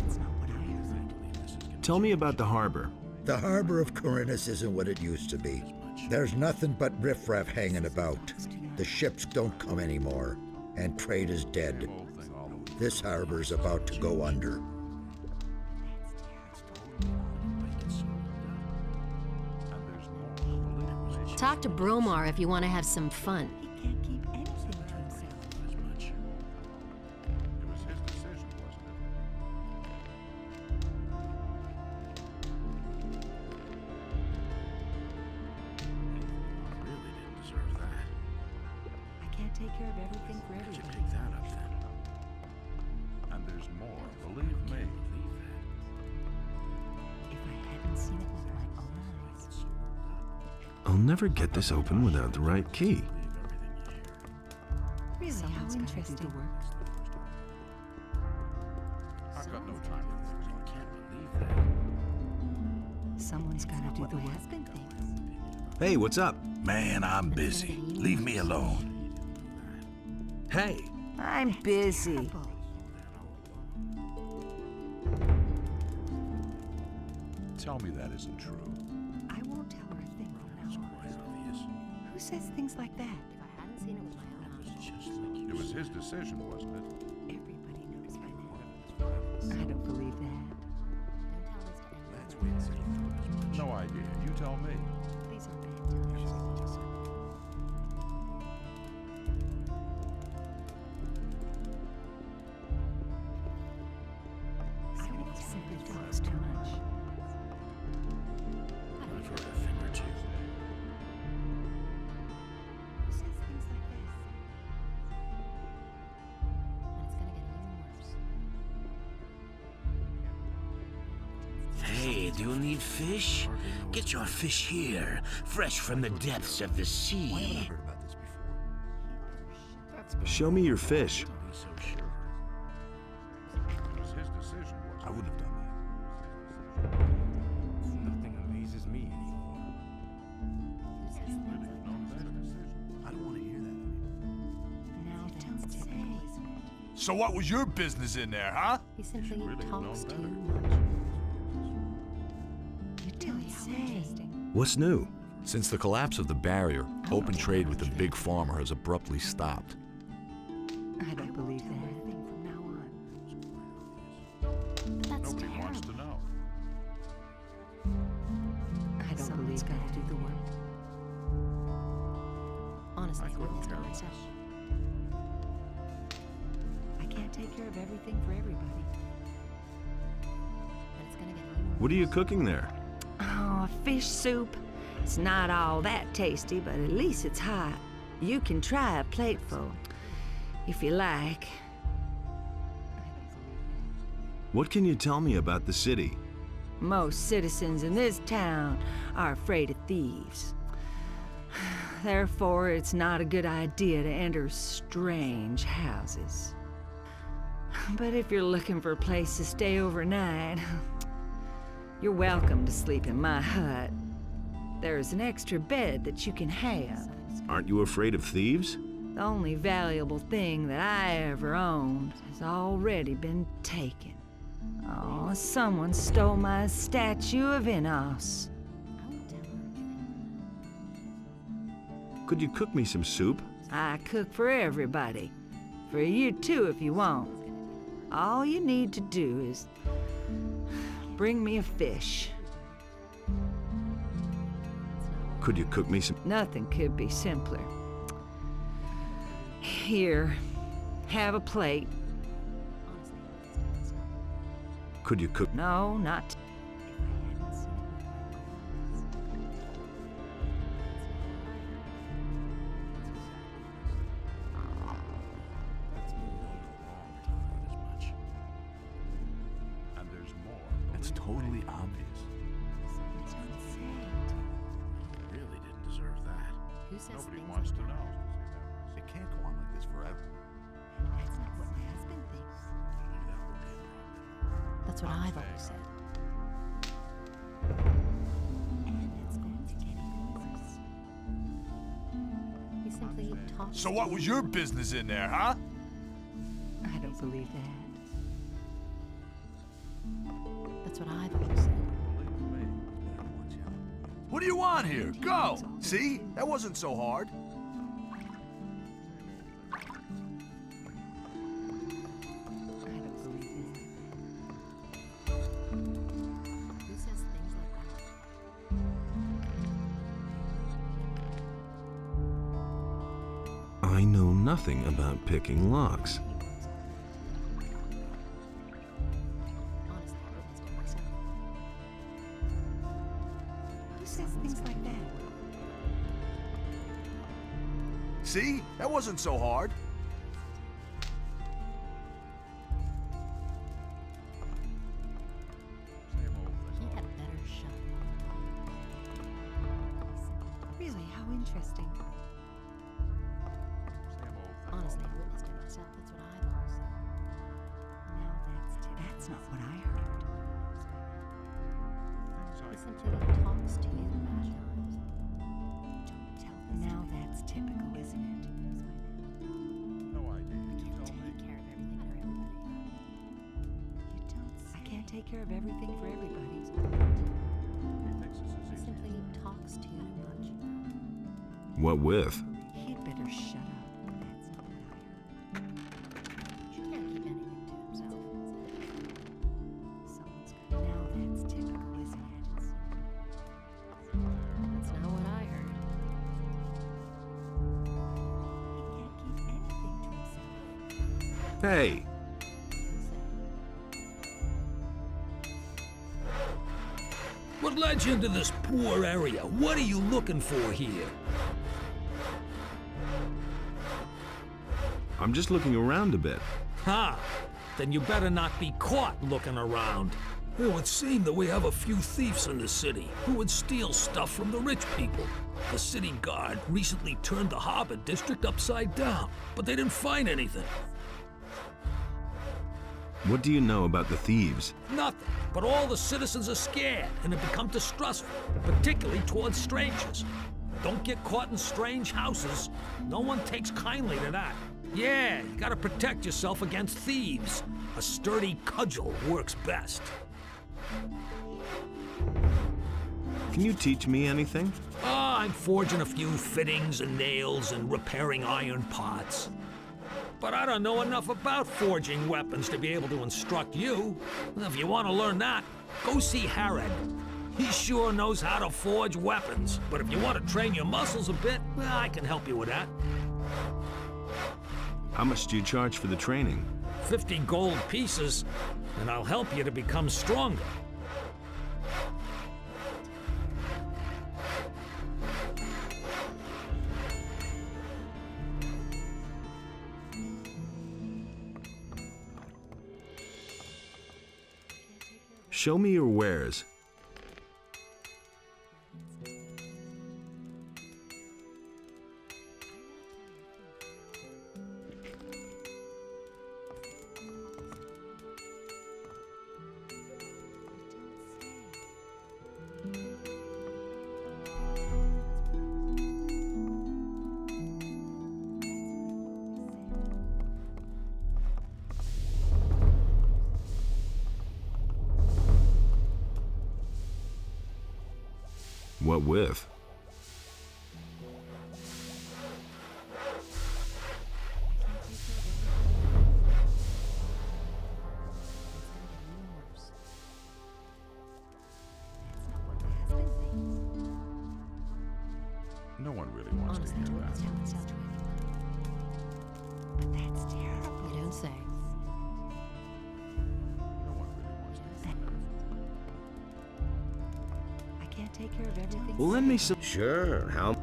That's not what I heard. I believe this is gonna Tell me about the harbor. The harbor of Khorinis isn't what it used to be. There's nothing but riffraff hanging about. The ships don't come anymore, and trade is dead. This harbor's about to go under. Talk to Bromar if you want to have some fun. He can't keep anything to himself. It was his decision, wasn't it? Really didn't deserve that. I can't take care of everything for everybody. Pick that up then. And there's more, believe me. If I hadn't seen it with my own eyes. I'll never get this open without the right key. Really, Someone's how gotta do the interesting. work. I've got no time for things like that. Can't believe that. Someone's got to do the work. Hey, what's up? Man, I'm busy. Leave me alone. Hey, I'm busy. Tell me that isn't true. I won't tell her a thing from now on. Who says things like that? If I hadn't seen it with my own eyes. It was his decision, wasn't it? Everybody knows by now. I don't believe that. Don't tell this to anyone. No idea. You tell me. These are bad times. I won't simply talks too much. I've heard a thing or two. Who says things like that? And it's gonna get even worse. Hey, do you need fish? Get your fish here, fresh from the depths of the sea. Heard about this before. show me your fish. Be so sure. It was his decision, wasn't it? I wouldn't have done Nothing amazes me anymore. that. I don't want to hear that anymore. Now don't say. So what was your business in there, huh? He simply talks too much. You don't say. What's new? Since the collapse of the barrier, open trade with the big farmer has abruptly stopped. I don't believe that. From now on. That's Nobody terrible. wants to know. I don't believe that. Got to do the work. Honestly, I I couldn't wouldn't care tell less. myself. I can't take care of everything for everybody. And it's gonna get even What are you cooking there? Oh, fish soup. It's not all that tasty, but at least it's hot. You can try a plateful, if you like. What can you tell me about the city? Most citizens in this town are afraid of thieves. Therefore, it's not a good idea to enter strange houses. But if you're looking for a place to stay overnight, you're welcome to sleep in my hut. There's an extra bed that you can have. Aren't you afraid of thieves? The only valuable thing that I ever owned has already been taken. Oh, someone stole my statue of Enos. Could you cook me some soup? I cook for everybody. For you too, if you want. All you need to do is bring me a fish. Could you cook me some? Nothing could be simpler. Here, have a plate. Could you cook? No, not. And there's more. It's totally obvious. Really didn't deserve that. Who says Nobody things wants like to that? know. It can't go on like this forever. That's not what my husband thinks. That's what I've always said. And it's going to get even worse. He simply talks. So what was your business in there, huh? I don't believe that. That's what I've always said. What do you want here? Go! See? That wasn't so hard. I know nothing about picking locks. Who says things like that? See? That wasn't so hard. He had better shut Really, how interesting. Honestly, I witnessed it myself. That's what I've always said. Now that's not what I heard. He simply talks to you sometimes. Don't tell this. Now that's typical, isn't it? I can't take care of everything for everybody. You don't. I can't take care of everything for everybody. He simply talks too much. What with? He'd better shut up. That's not what I heard. He can't keep anything to himself. Someone's got. Now that's typical, isn't it? That's not what I heard. He can't keep anything to himself. Hey! What led you into this poor area? What are you looking for here? I'm just looking around a bit. Ha! Then you better not be caught looking around. It would seem that we have a few thieves in the city who would steal stuff from the rich people. The city guard recently turned the harbor district upside down, but they didn't find anything. What do you know about the thieves? Nothing. But all the citizens are scared and have become distrustful, particularly towards strangers. Don't get caught in strange houses. No one takes kindly to that. Yeah, you gotta protect yourself against thieves. A sturdy cudgel works best. Can you teach me anything? I'm forging a few fittings and nails and repairing iron pots. But I don't know enough about forging weapons to be able to instruct you. If you want to learn that, go see Herod. He sure knows how to forge weapons. But if you want to train your muscles a bit, well, I can help you with that. How much do you charge for the training? 50 gold pieces, and I'll help you to become stronger. Show me your wares. What with? No one really wants to hear that. But that's terrible. You don't say. No one really wants to hear that. I can't take care of everything. Well, lend me some. Sure, how?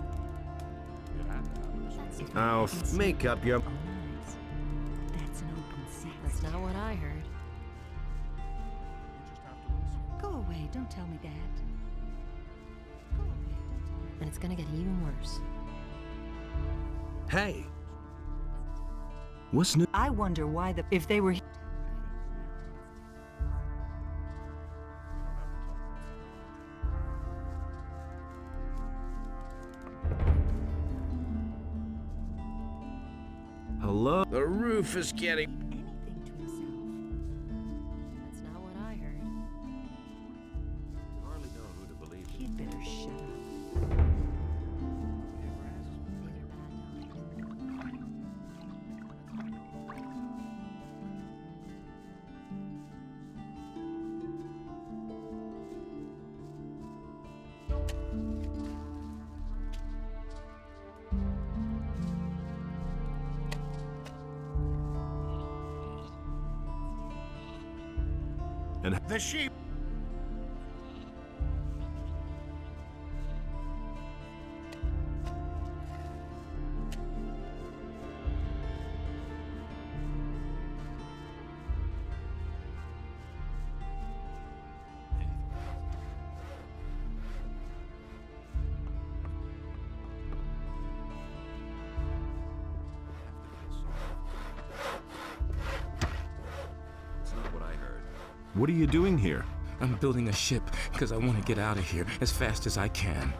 I'll make up your. That's an open secret. That's not what I heard. Go away, don't tell me that. And it's gonna get even worse. Hey! What's new? I wonder why if they were Hello? The roof is getting... anything to himself. That's not what I heard. You hardly know who to believe. He'd better shut up. And the sheep. what are you doing here? I'm building a ship because I want to get out of here as fast as I can.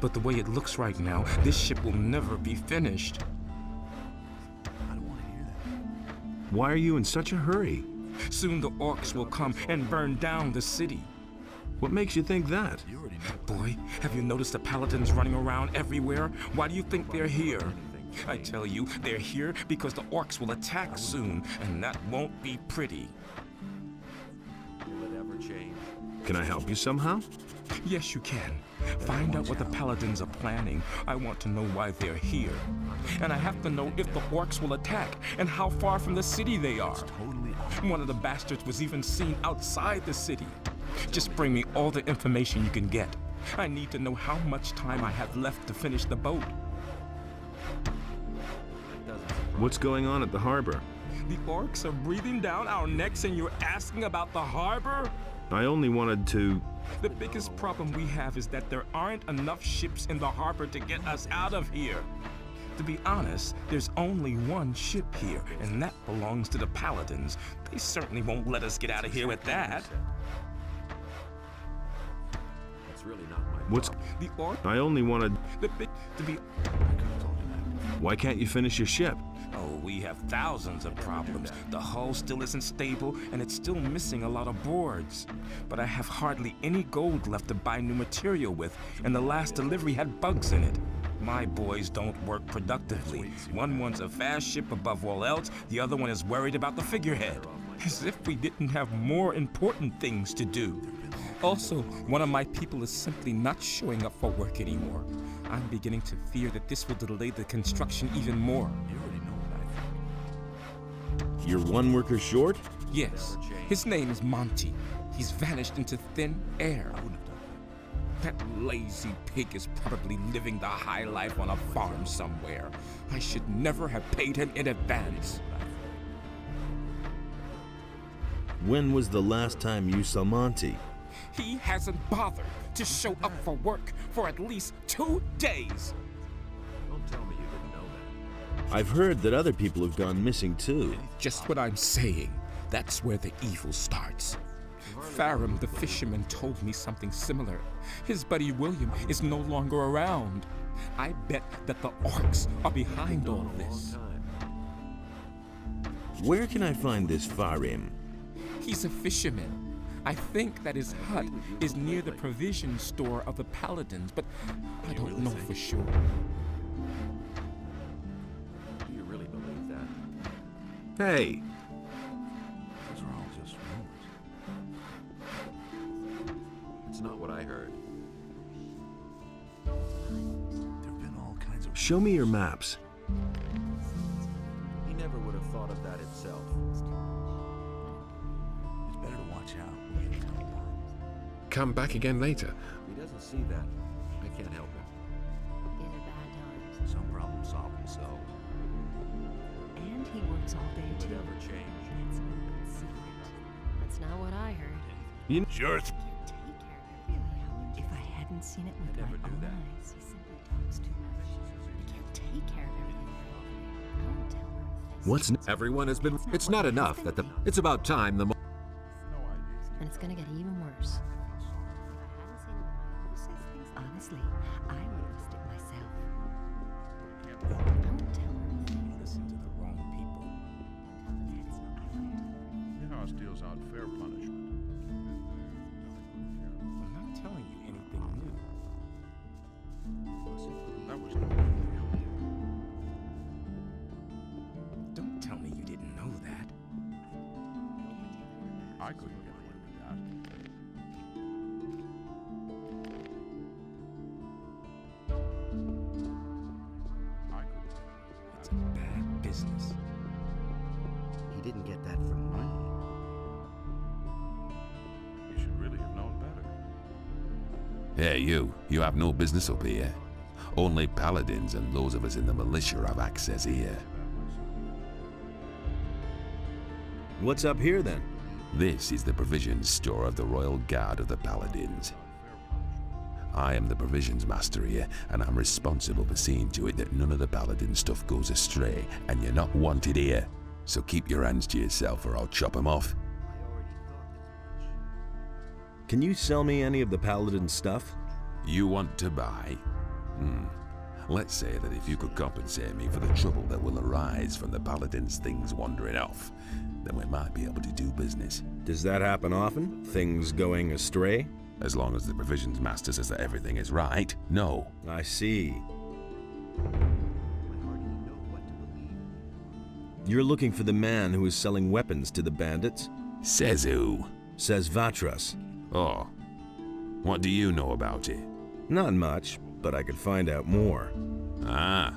But the way it looks right now, this ship will never be finished. I don't want to hear that. Why are you in such a hurry? Soon the orcs will come and burn down the city. What makes you think that? Boy, have you noticed the paladins running around everywhere? Why do you think they're here? I tell you, they're here because the orcs will attack soon, and that won't be pretty. Will it ever change? Can I help you somehow? Yes, you can. Find out what the paladins are planning. I want to know why they're here. And I have to know if the orcs will attack and how far from the city they are. One of the bastards was even seen outside the city. Just bring me all the information you can get. I need to know how much time I have left to finish the boat. What's going on at the harbor? The orcs are breathing down our necks and you're asking about the harbor? I only wanted to... The biggest problem we have is that there aren't enough ships in the harbor to get us out of here. To be honest, there's only one ship here, and that belongs to the paladins. They certainly won't let us get out of here with that. That's really not my What's... The orc... I only wanted... to be... Why can't you finish your ship? Oh, we have thousands of problems. The hull still isn't stable, and it's still missing a lot of boards. But I have hardly any gold left to buy new material with, and the last delivery had bugs in it. My boys don't work productively. One's a fast ship above all else, the other one is worried about the figurehead. As if we didn't have more important things to do. Also, one of my people is simply not showing up for work anymore. I'm beginning to fear that this will delay the construction even more. You already know what I think. You're one worker short? Yes. His name is Monty. He's vanished into thin air. That lazy pig is probably living the high life on a farm somewhere. I should never have paid him in advance. When was the last time you saw Monty? He hasn't bothered to show up for work for at least 2 days. Don't tell me you didn't know that. I've heard that other people have gone missing too. Just what I'm saying. That's where the evil starts. Farum the fisherman told me something similar. His buddy William is no longer around. I bet that the orcs are behind all this. Where can I find this Farum? He's a fisherman. I think that his hut is near the provision store of the paladins, but I don't know for sure. Do you really believe that? Hey! Those are all just rumors. It's not what I heard. There've been all kinds of... Show me your maps. He never would have thought of that himself. It's better to watch out. Come back again later. He doesn't see that. I can't help him. These are bad times. Some problems solve themselves. And he works all day Will it too. ever change? That's an open secret. That's not what I heard. Sure. Take care of it, really, Howard. If I hadn't seen it with never my do own that. eyes, he simply talks too much. I can't take care of everything. I won't tell her things. What's Everyone has been... It's not enough that the... It's about time the... And it's gonna get even worse. Honestly, I would have risked it myself. I won't tell her a thing. Listen to the wrong people. In-house deals out fair punishment. I'm not telling you anything new. That was no big deal. Don't tell me you didn't know that. I couldn't get away with that. It's a bad business. He didn't get that from me. Hey, you have no business up here. Only paladins and those of us in the militia have access here. What's up here then? This is the provisions store of the Royal Guard of the Paladins. I am the provisions master here, and I'm responsible for seeing to it that none of the paladin stuff goes astray, and you're not wanted here. So keep your hands to yourself or I'll chop them off. Can you sell me any of the paladin stuff? You want to buy? Let's say that if you could compensate me for the trouble that will arise from the paladin's things wandering off, then we might be able to do business. Does that happen often? Things going astray? As long as the provisions master says that everything is right, no. I see. You're looking for the man who is selling weapons to the bandits? Says who? Says Vatras. Oh. What do you know about it? Not much, but I could find out more. Ah.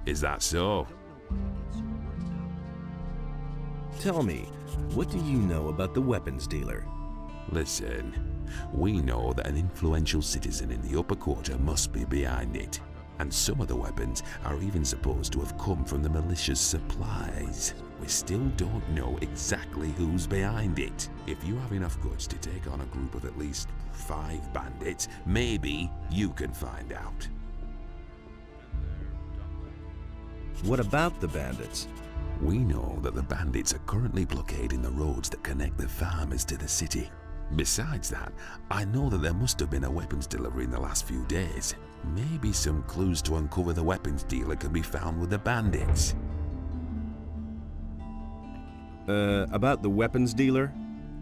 Is that so? Tell me, what do you know about the weapons dealer? Listen, we know that an influential citizen in the upper quarter must be behind it. And some of the weapons are even supposed to have come from the militia's supplies. We still don't know exactly who's behind it. If you have enough guts to take on a group of at least 5 bandits, maybe you can find out. What about the bandits? We know that the bandits are currently blockading the roads that connect the farmers to the city. Besides that, I know that there must have been a weapons delivery in the last few days. Maybe some clues to uncover the weapons dealer can be found with the bandits. About the weapons dealer?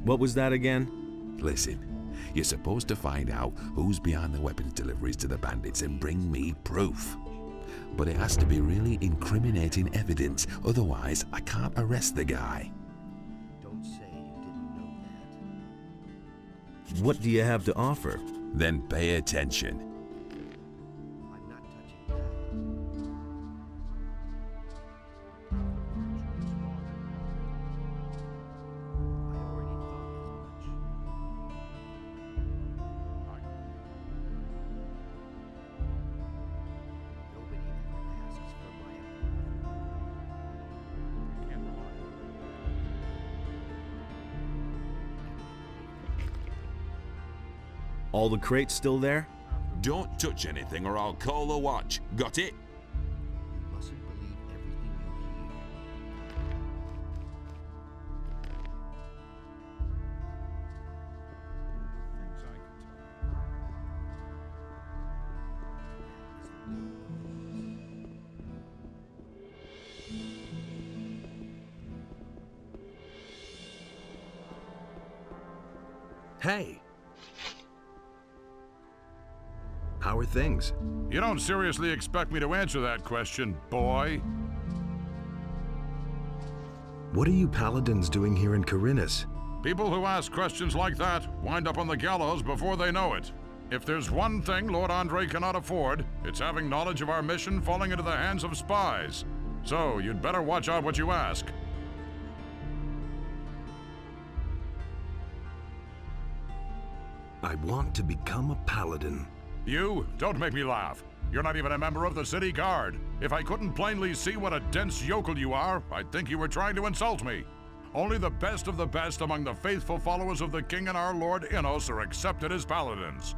What was that again? Listen, you're supposed to find out who's behind the weapons deliveries to the bandits and bring me proof. But it has to be really incriminating evidence, otherwise I can't arrest the guy. Don't say you didn't know that. What do you have to offer? Then pay attention. I'm not touching that. I already thought as much. Nobody ever asks for my opinion. All the crates still there? Don't touch anything or I'll call the watch. Got it? You mustn't believe everything you hear. Hey! How are things? You don't seriously expect me to answer that question, boy? What are you paladins doing here in Khorinis? People who ask questions like that wind up on the gallows before they know it. If there's one thing Lord Andre cannot afford, it's having knowledge of our mission falling into the hands of spies. So, you'd better watch out what you ask. I want to become a paladin. You? Don't make me laugh. You're not even a member of the city guard. If I couldn't plainly see what a dense yokel you are, I'd think you were trying to insult me. Only the best of the best among the faithful followers of the king and our Lord Innos are accepted as paladins.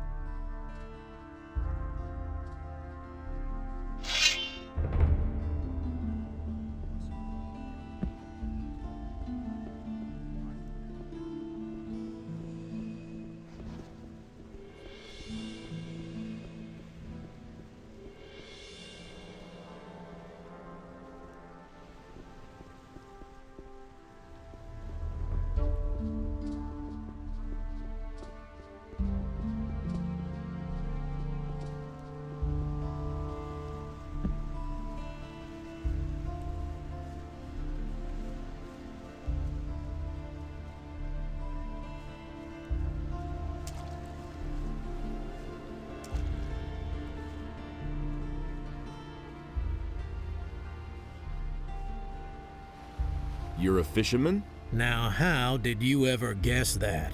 You're a fisherman? Now how did you ever guess that?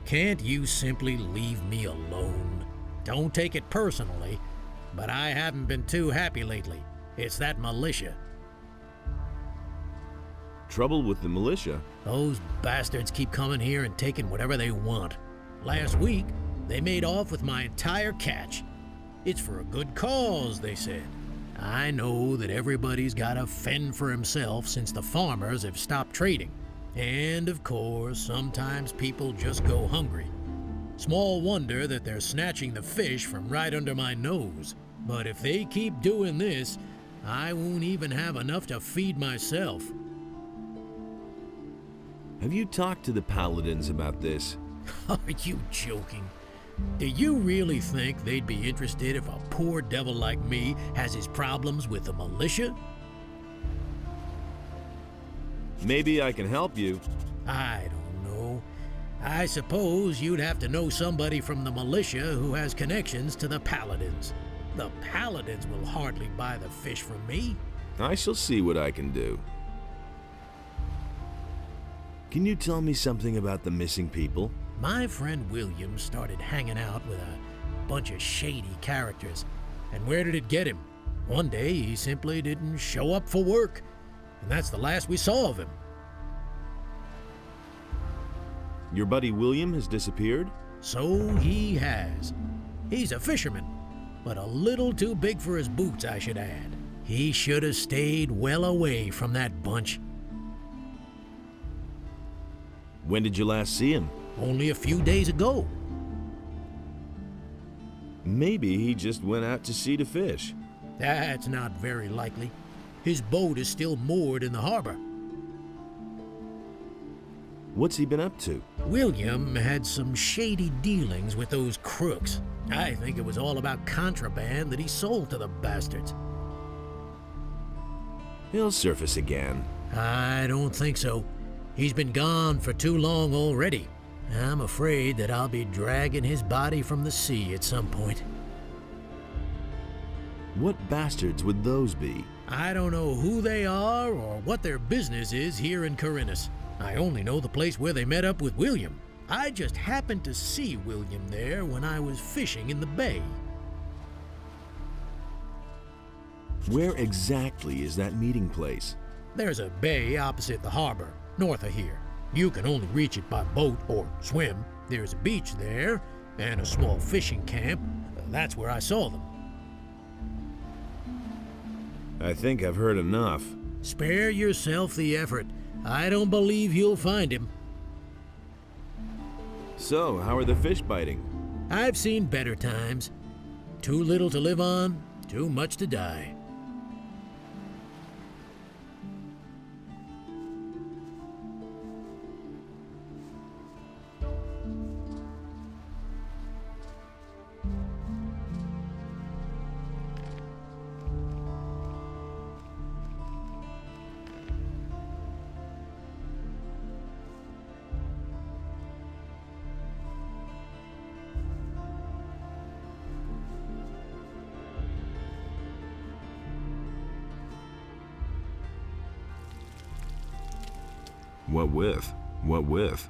Can't you simply leave me alone? Don't take it personally, but I haven't been too happy lately. It's that militia. Trouble with the militia? Those bastards keep coming here and taking whatever they want. Last week, they made off with my entire catch. It's for a good cause, they said. I know that everybody's got to fend for himself since the farmers have stopped trading. And of course, sometimes people just go hungry. Small wonder that they're snatching the fish from right under my nose. But if they keep doing this, I won't even have enough to feed myself. Have you talked to the paladins about this? Are you joking? Do you really think they'd be interested if a poor devil like me has his problems with the militia? Maybe I can help you. I don't know. I suppose you'd have to know somebody from the militia who has connections to the paladins. The paladins will hardly buy the fish from me. I shall see what I can do. Can you tell me something about the missing people? My friend William started hanging out with a bunch of shady characters. And where did it get him? One day he simply didn't show up for work. And that's the last we saw of him. Your buddy William has disappeared? So he has. He's a fisherman, but a little too big for his boots, I should add. He should have stayed well away from that bunch. When did you last see him? Only a few days ago. Maybe he just went out to sea to fish. That's not very likely. His boat is still moored in the harbor. What's he been up to? William had some shady dealings with those crooks. I think it was all about contraband that he sold to the bastards. He'll surface again. I don't think so. He's been gone for too long already. I'm afraid that I'll be dragging his body from the sea at some point. What bastards would those be? I don't know who they are or what their business is here in Khorinis. I only know the place where they met up with William. I just happened to see William there when I was fishing in the bay. Where exactly is that meeting place? There's a bay opposite the harbor, north of here. You can only reach it by boat or swim. There's a beach there and a small fishing camp. That's where I saw them. I think I've heard enough. Spare yourself the effort. I don't believe you'll find him. So, how are the fish biting? I've seen better times. Too little to live on, too much to die. What with? What with?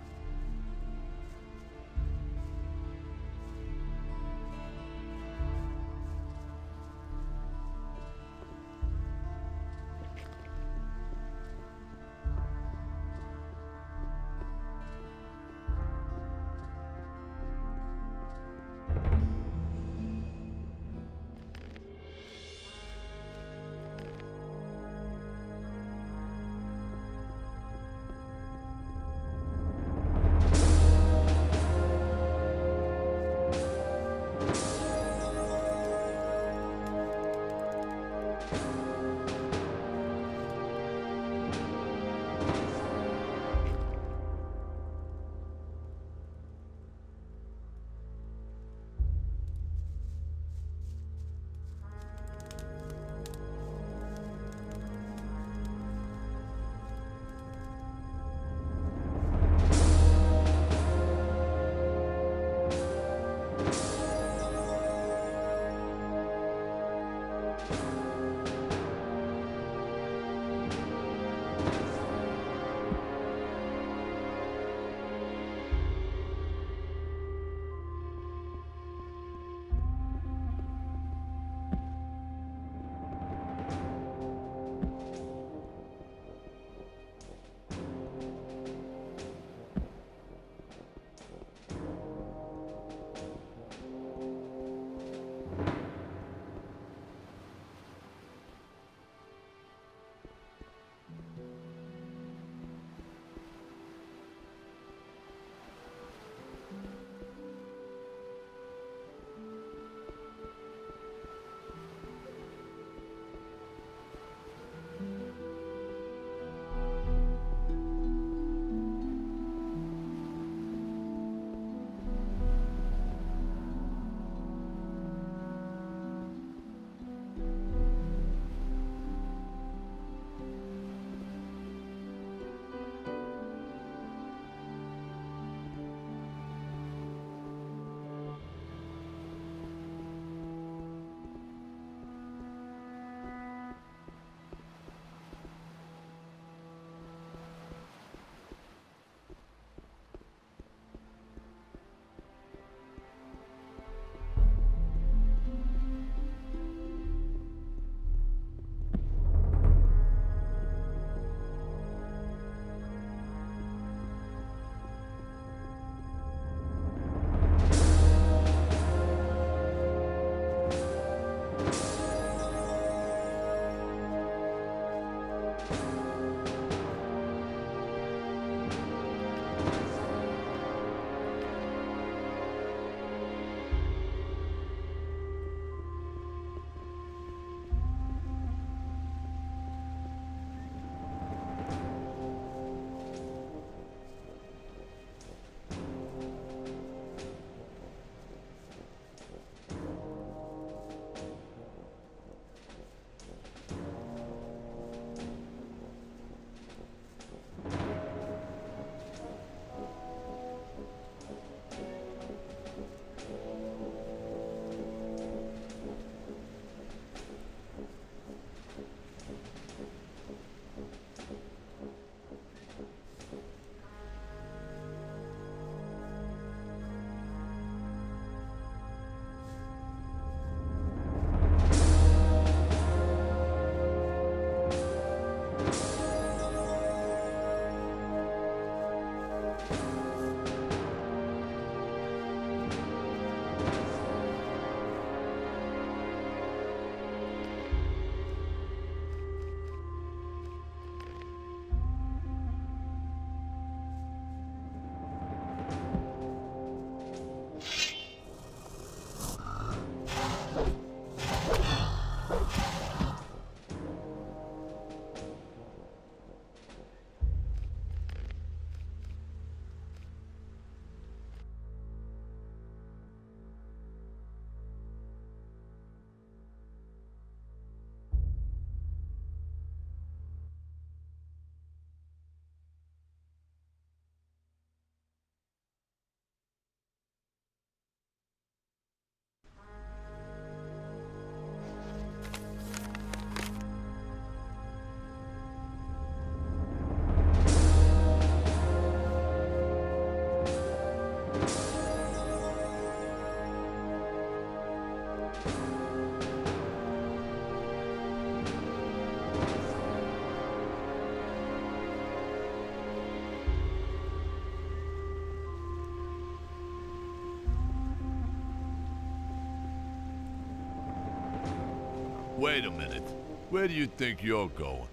Wait a minute. Where do you think you're going?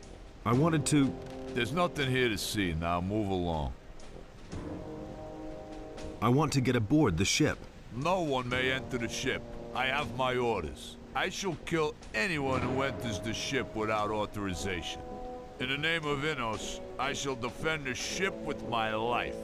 I wanted to... There's nothing here to see. Now move along. I want to get aboard the ship. No one may enter the ship. I have my orders. I shall kill anyone who enters the ship without authorization. In the name of Innos, I shall defend the ship with my life.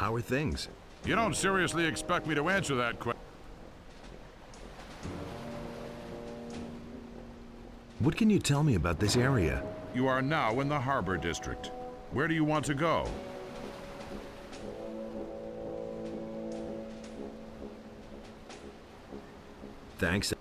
How are things? You don't seriously expect me to answer that question? What can you tell me about this area? You are now in the Harbor District. Where do you want to go? Thanks.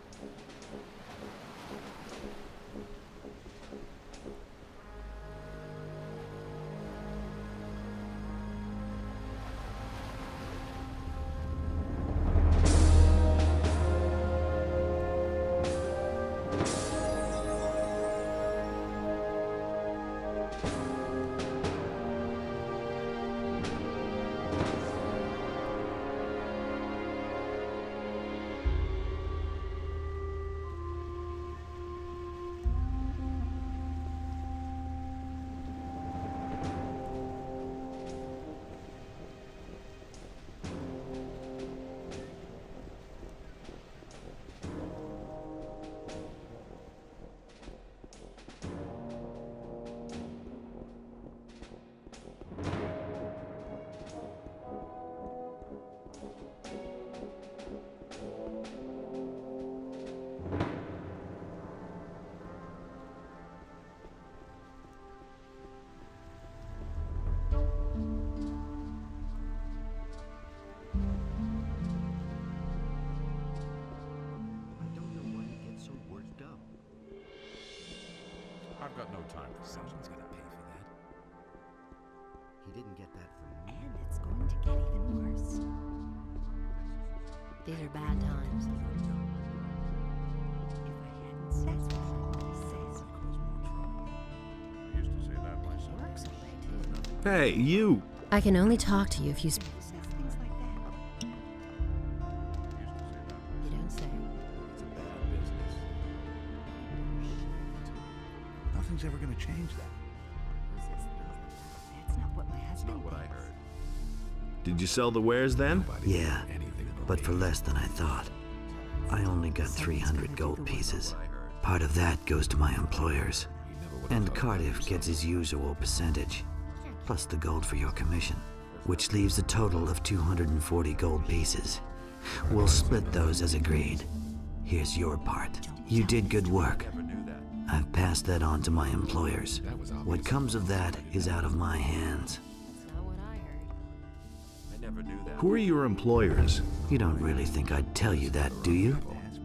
I've got no time for Someone's gonna pay for that. He didn't get that from me. And it's going to get even worse. These are bad times. If I hadn't said what he says. I used to say that myself. Hey, you! I can only talk to you if you Says things like that. You don't say. It's a bad business. Nothing's ever gonna change that. Who says things like that? That's not what my That's husband not what I thinks. heard. Did you sell the wares then? Yeah, but for less than I thought. I only got 300 gold pieces. Part of that goes to my employers. And Cardiff gets his usual percentage, plus the gold for your commission, which leaves a total of 240 gold pieces. We'll split those as agreed. Here's your part. You did good work. I've passed that on to my employers. What comes of that is out of my hands. That's not what I heard. I never knew that. Who are your employers? You don't really think I'd tell you that, do you? That's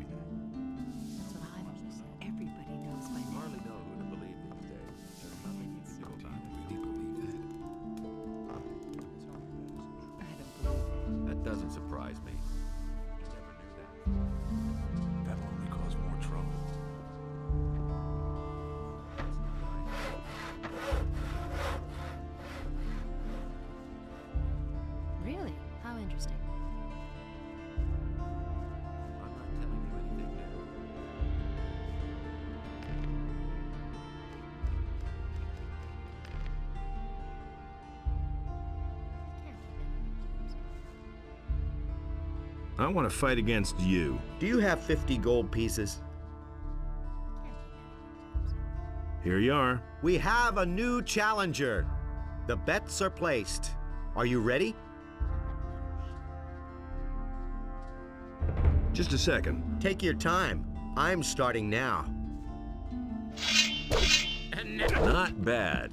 what I've always said. Everybody knows my name. Hardly know who to believe these days. There's nothing you can do about it. I don't believe That doesn't surprise me. I never knew that. That'll only cause more trouble. Really? How interesting. I'm not telling you anything new. I want to fight against you. Do you have 50 gold pieces? Here you are. We have a new challenger. The bets are placed. Are you ready? Just a second. Take your time. I'm starting now. Not bad.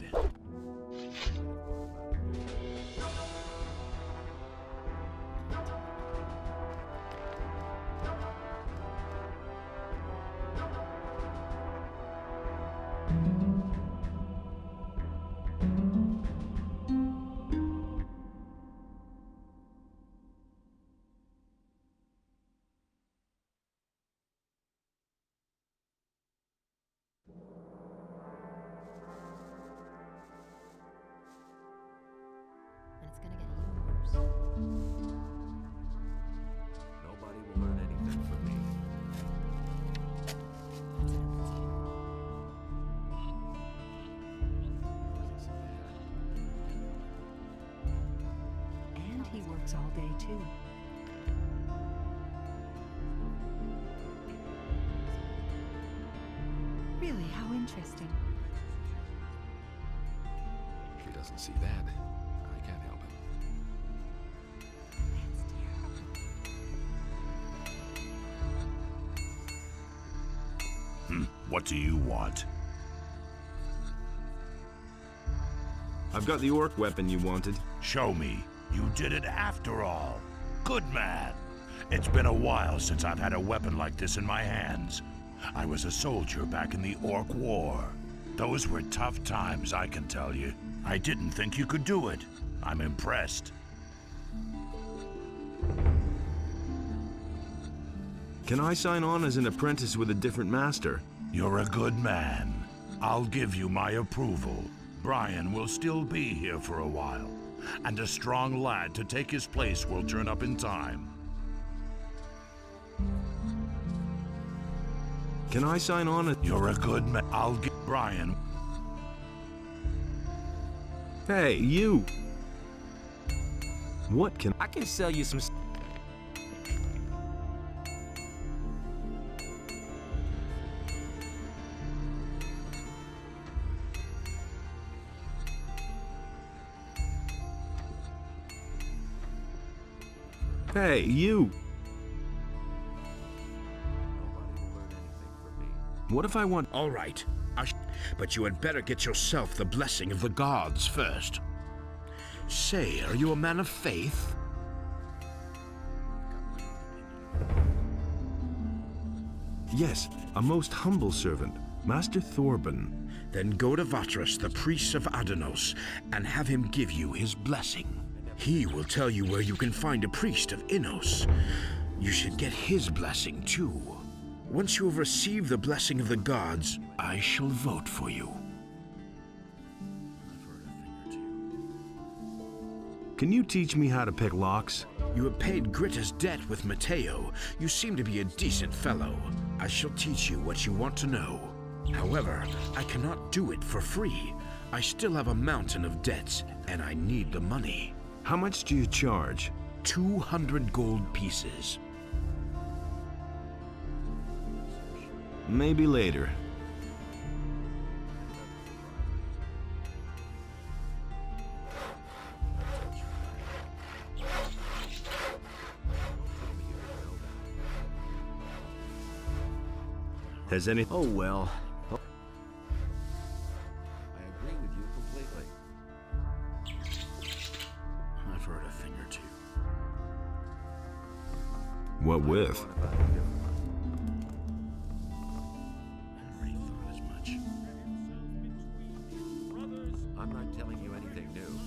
And it's gonna get even worse. Nobody will learn anything from me. And he works all day, too. Really, how interesting. If he doesn't see that, I can't help it. That's terrible. What do you want? I've got the orc weapon you wanted. Show me. You did it after all. Good man. It's been a while since I've had a weapon like this in my hands. I was a soldier back in the Orc War. Those were tough times, I can tell you. I didn't think you could do it. I'm impressed. Can I sign on as an apprentice with a different master? You're a good man. I'll give you my approval. Brian will still be here for a while, and a strong lad to take his place will turn up in time. Can I sign on as... You're a good man. I'll get Brian. Hey, you! What can... I can sell you some. Hey, you! What if I want... All right, but you had better get yourself the blessing of the gods first. Say, are you a man of faith? Yes, a most humble servant. Master Thorben. Then go to Vatras, the priest of Adanos, and have him give you his blessing. He will tell you where you can find a priest of Innos. You should get his blessing too. Once you have received the blessing of the gods, I shall vote for you. Can you teach me how to pick locks? You have paid Gritta's debt with Matteo. You seem to be a decent fellow. I shall teach you what you want to know. However, I cannot do it for free. I still have a mountain of debts, and I need the money. How much do you charge? 200 gold pieces. Maybe later. Has any... Oh, well. I agree with you completely. I've heard a thing or two. What with? I'm not telling you anything new.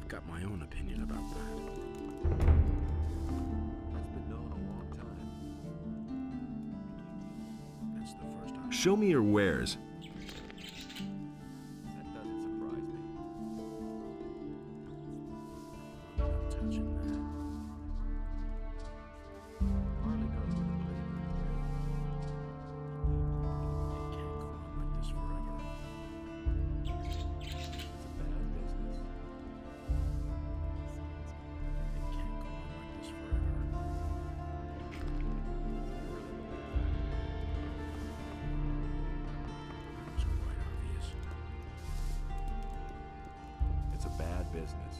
I've got my own opinion about that. That's been known a long time. That's the first time. Show me your wares. That doesn't surprise me. I'm not touching that. Hardly know who to believe. It can't go on like this forever. It's a bad business. It can't go on like this forever. It was quite obvious. It's a bad business.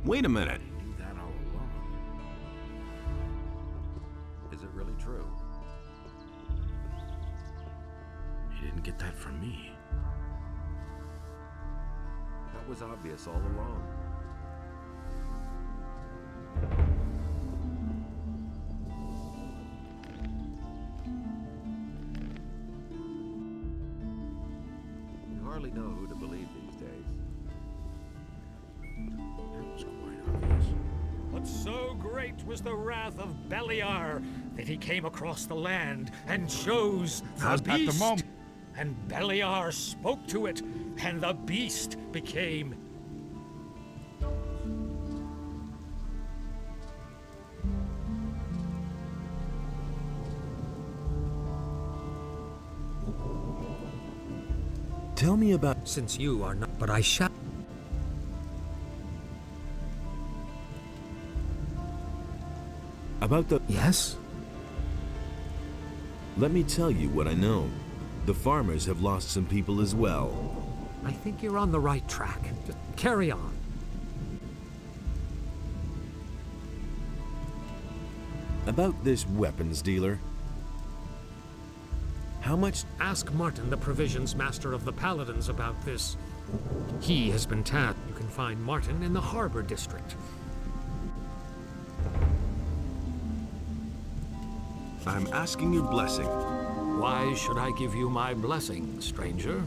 Wait a minute. I knew that all along. Is it really true? You didn't get that from me. That was obvious all along. You hardly know who to believe these days. That was quite obvious. But so great was the wrath of Beliar that he came across the land and chose the How's that the beast. moment? And Beliar spoke to it, and the beast became... Tell me about... Since you are not, but I shall. About the... Yes? Let me tell you what I know. The farmers have lost some people as well. I think you're on the right track. Just carry on. About this weapons dealer. How much... Ask Martin, the provisions master of the Paladins, about this. He has been tasked. You can find Martin in the harbor district. I'm asking your blessing. Why should I give you my blessing, stranger?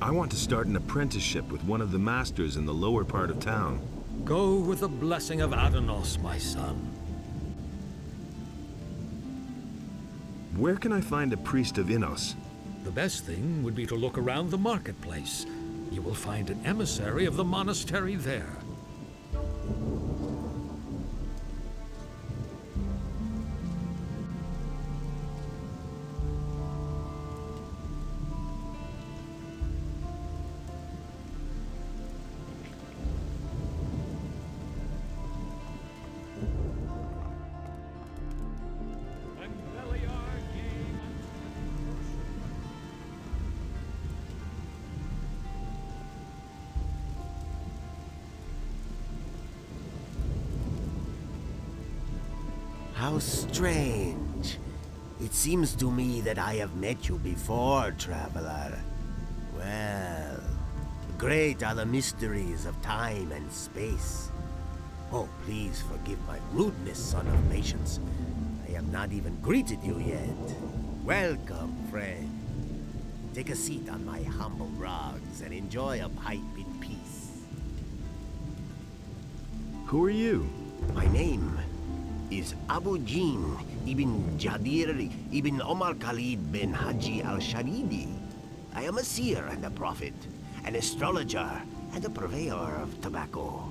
I want to start an apprenticeship with one of the masters in the lower part of town. Go with the blessing of Adanos, my son. Where can I find a priest of Innos? The best thing would be to look around the marketplace. You will find an emissary of the monastery there. And Beliar gave How strange. It seems to me that I have met you before, traveler. Well, great are the mysteries of time and space. Oh, please forgive my rudeness, son of patience. I I have not even greeted you yet. Welcome, friend. Take a seat on my humble rugs and enjoy a pipe in peace. Who are you? My name is Abu Jin ibn Jadir ibn Omar Khalid bin Haji al-Sharidi. I am a seer and a prophet, an astrologer and a purveyor of tobacco.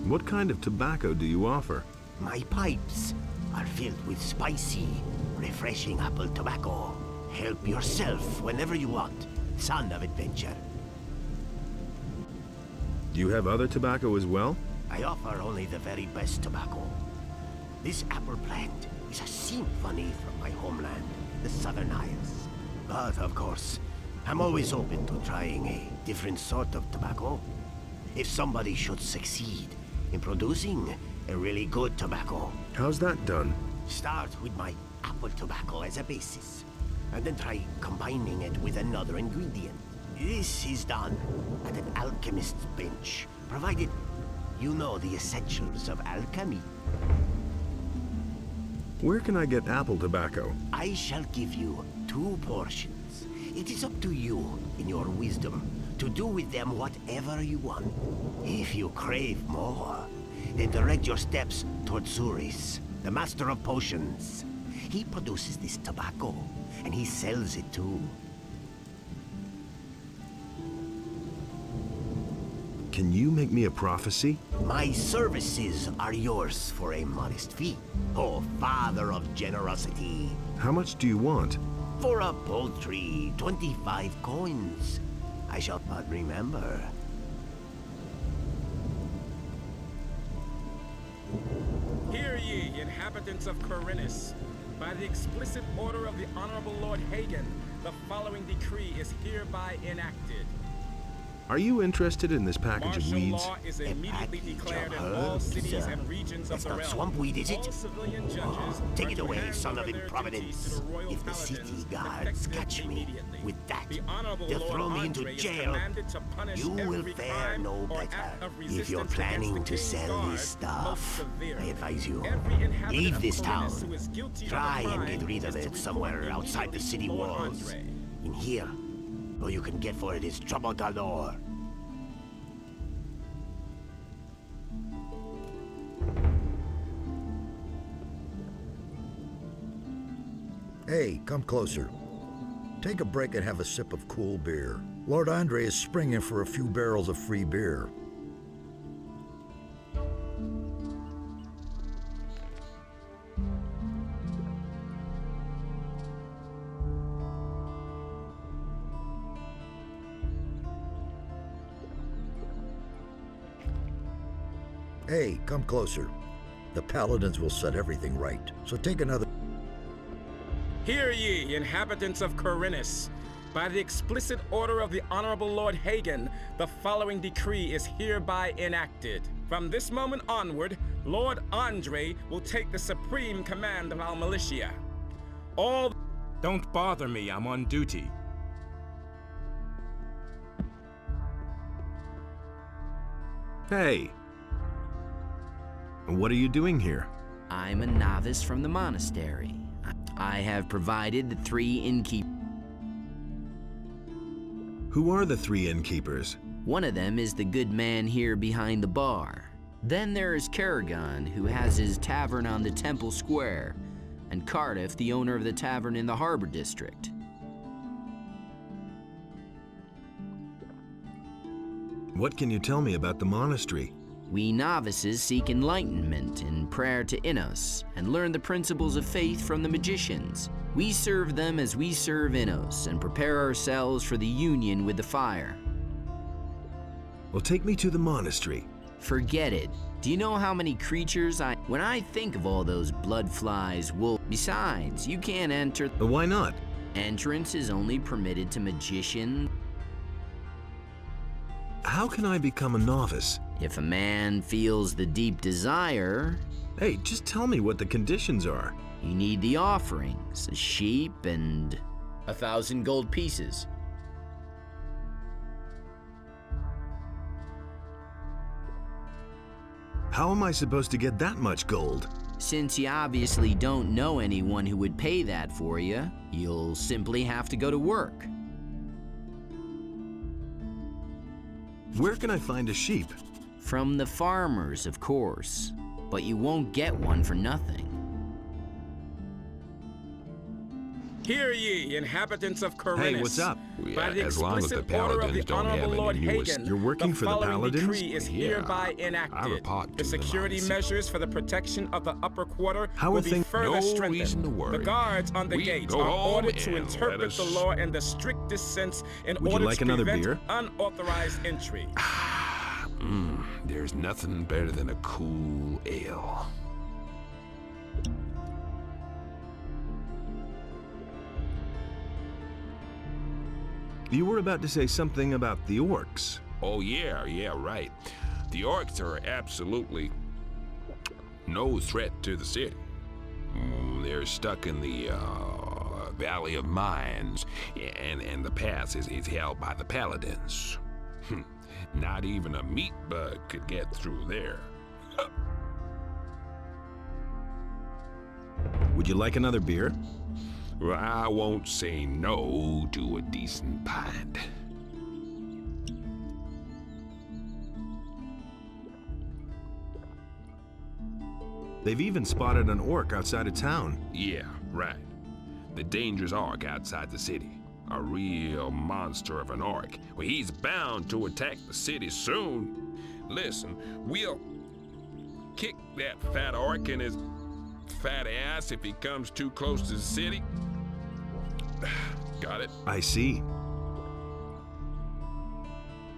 What kind of tobacco do you offer? My pipes are filled with spicy, refreshing apple tobacco. Help yourself whenever you want, son of adventure. Do you have other tobacco as well? I offer only the very best tobacco. This apple plant is a symphony from my homeland, the Southern Isles. But, of course, I'm always open to trying a different sort of tobacco. If somebody should succeed in producing a really good tobacco. How's that done? Start with my apple tobacco as a basis, and then try combining it with another ingredient. This is done at an alchemist's bench, provided you know the essentials of alchemy. Where can I get apple tobacco? I shall give you 2 portions. It is up to you, in your wisdom, to do with them whatever you want. If you crave more, then direct your steps toward Zuris, the master of potions. He produces this tobacco, and he sells it too. Can you make me a prophecy? My services are yours for a modest fee, oh father of generosity. How much do you want? For a paltry 25 coins. I shall not remember. Hear ye, inhabitants of Khorinis. By the explicit order of the Honorable Lord Hagen, the following decree is hereby enacted. Are you interested in this package of weeds? Martial law is immediately declared in all cities and regions of the realm. That's not swampweed, is it? All civilian judges Take it are to away, hand son over of their improvidence. duties to the royal If the paladins, city guards effective catch me immediately. with that, The Honorable they'll Lord throw me into Andre is jail. commanded to punish You will every fare crime no or better. act of If you're resistance planning against to the King's sell guard, this stuff, most severely. I advise you, Every inhabitant leave of this town. Khorinis who is guilty of a Try and crime get rid of is to it report somewhere outside the immediately city to Lord walls. Andre. In here, all you can get for it is trouble galore. Hey, come closer. Take a break and have a sip of cool beer. Lord Andre is springing for a few barrels of free beer. Hey, come closer. The paladins will set everything right. So take another... Hear ye, inhabitants of Khorinis. By the explicit order of the Honorable Lord Hagen, the following decree is hereby enacted. From this moment onward, Lord Andre will take the supreme command of our militia. All... Don't bother me, I'm on duty. Hey! What are you doing here? I'm a novice from the monastery. I have provided the 3 innkeepers. Who are the 3 innkeepers? One of them is the good man here behind the bar. Then there is Karagon, who has his tavern on the Temple Square, and Cardiff, the owner of the tavern in the Harbor District. What can you tell me about the monastery? We novices seek enlightenment in prayer to Innos and learn the principles of faith from the magicians. We serve them as we serve Innos and prepare ourselves for the union with the fire. Well, take me to the monastery. Forget it. Do you know how many creatures when I think of all those blood flies, Besides, you can't enter. Why not? Entrance is only permitted to magicians. How can I become a novice? If a man feels the deep desire... Hey, just tell me what the conditions are. You need the offerings, a sheep and 1,000 gold pieces. How am I supposed to get that much gold? Since you obviously don't know anyone who would pay that for you, you'll simply have to go to work. Where can I find a sheep? From the farmers, of course. But you won't get one for nothing. Hear ye, inhabitants of Khorinis. Hey, what's up? By the as long as the explicit order of the Paladins don't have Honorable any Lord newest- Hagen, You're working the for the following Paladins? decree is Yeah, hereby I enacted. report The to them security on measures for the protection of the upper quarter How will are be things- further No strengthened. reason to worry. The guards on the We gates go are home ordered to and let interpret us- the law in the strictest sense in Would you order like to another prevent beer? unauthorized entry. There's nothing better than a cool ale. You were about to say something about the orcs. Oh, yeah, right. The orcs are absolutely no threat to the city. They're stuck in the Valley of Mines, and the pass is held by the Paladins. Not even a meat bug could get through there. Would you like another beer? Well, I won't say no to a decent pint. They've even spotted an orc outside of town. Yeah, right. The dangerous orc outside the city. A real monster of an orc. Well, he's bound to attack the city soon. Listen, we'll kick that fat orc in his fat ass if he comes too close to the city. Got it? I see.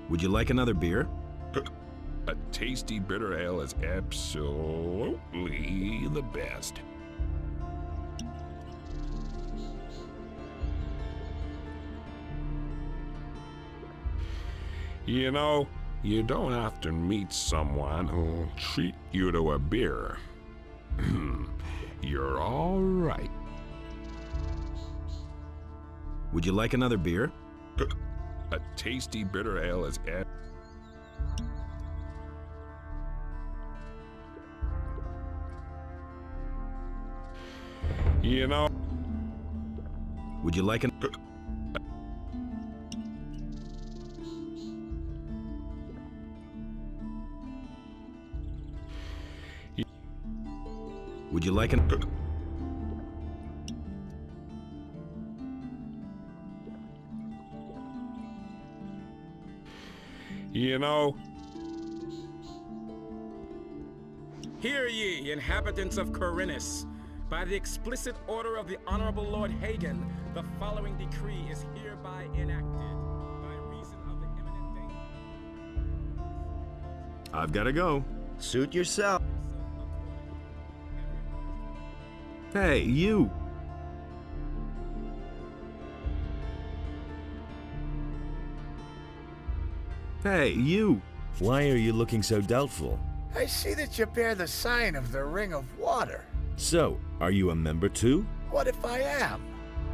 Would you like another beer? A tasty bitter ale is absolutely the best. You know, you don't often meet someone who'll treat you to a beer. You're all right. Would you like another beer? A tasty bitter ale is You know. Would you like an... Would you like an... You know. Hear ye, inhabitants of Khorinis. By the explicit order of the Honorable Lord Hagen, the following decree is hereby enacted. By reason of the imminent danger... I've got to go. Suit yourself. Hey, you! Hey, you! Why are you looking so doubtful? I see that you bear the sign of the Ring of Water. So, are you a member too? What if I am?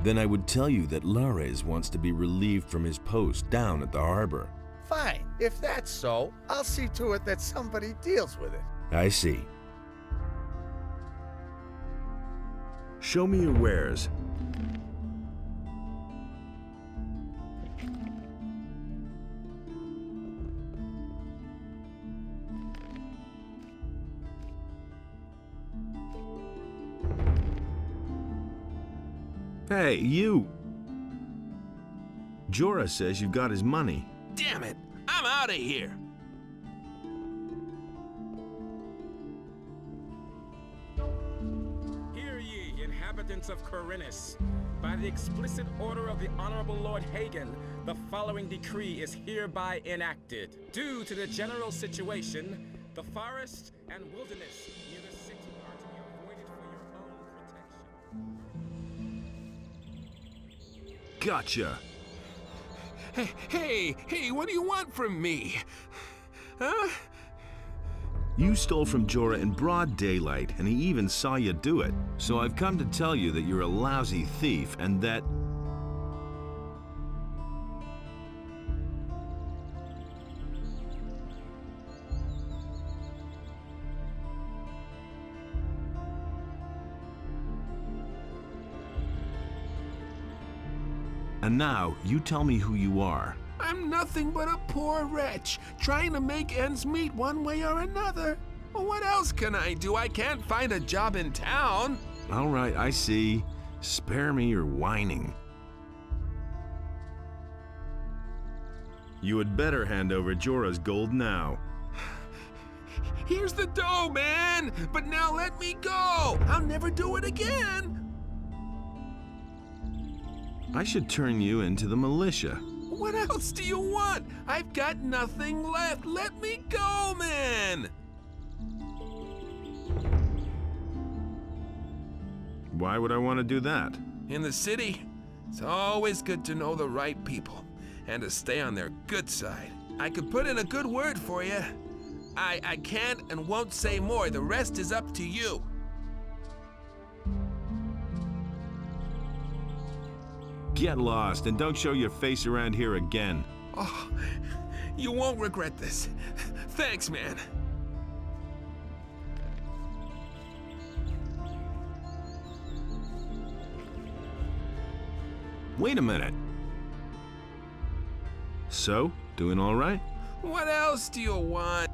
Then I would tell you that Lares wants to be relieved from his post down at the harbor. Fine. If that's so, I'll see to it that somebody deals with it. I see. Show me your wares. Hey, you! Jorah says you got his money. Damn it! I'm out of here! Hear ye, inhabitants of Khorinis. By the explicit order of the Honorable Lord Hagen, the following decree is hereby enacted. Due to the general situation, the forest and wilderness near the city are to be avoided for your own protection. Gotcha! Hey, what do you want from me? Huh? You stole from Jorah in broad daylight, and he even saw you do it. So I've come to tell you that you're a lousy thief, and that... And now, you tell me who you are. I'm nothing but a poor wretch, trying to make ends meet one way or another. Well, what else can I do? I can't find a job in town. All right, I see. Spare me your whining. You had better hand over Jorah's gold now. Here's the dough, man! But now let me go! I'll never do it again! I should turn you into the militia. What else do you want? I've got nothing left. Let me go, man! Why would I want to do that? In the city, it's always good to know the right people and to stay on their good side. I could put in a good word for you. I can't and won't say more. The rest is up to you. Get lost and don't show your face around here again. Oh, you won't regret this. Thanks, man. Wait a minute. So, doing all right? What else do you want?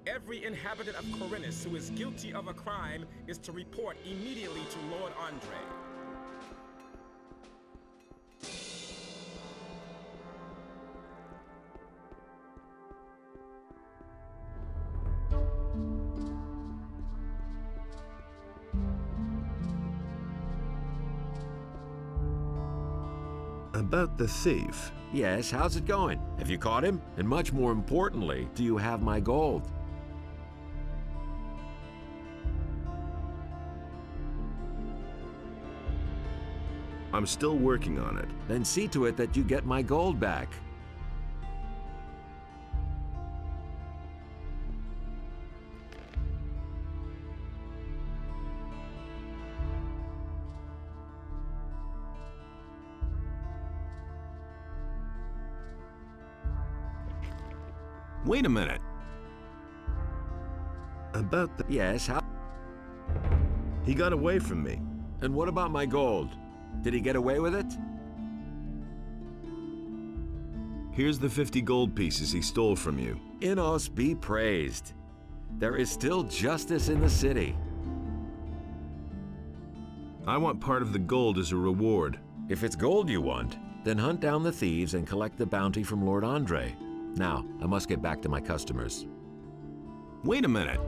Every inhabitant of Khorinis who is guilty of a crime is to report immediately to Lord Andre. About the thief. Yes, how's it going? Have you caught him? And much more importantly, do you have my gold? I'm still working on it. Then see to it that you get my gold back. Wait a minute. About the... Yes, how... He got away from me. And what about my gold? Did he get away with it? Here's the 50 gold pieces he stole from you. Inos be praised. There is still justice in the city. I want part of the gold as a reward. If it's gold you want, then hunt down the thieves and collect the bounty from Lord Andre. Now, I must get back to my customers. Wait a minute.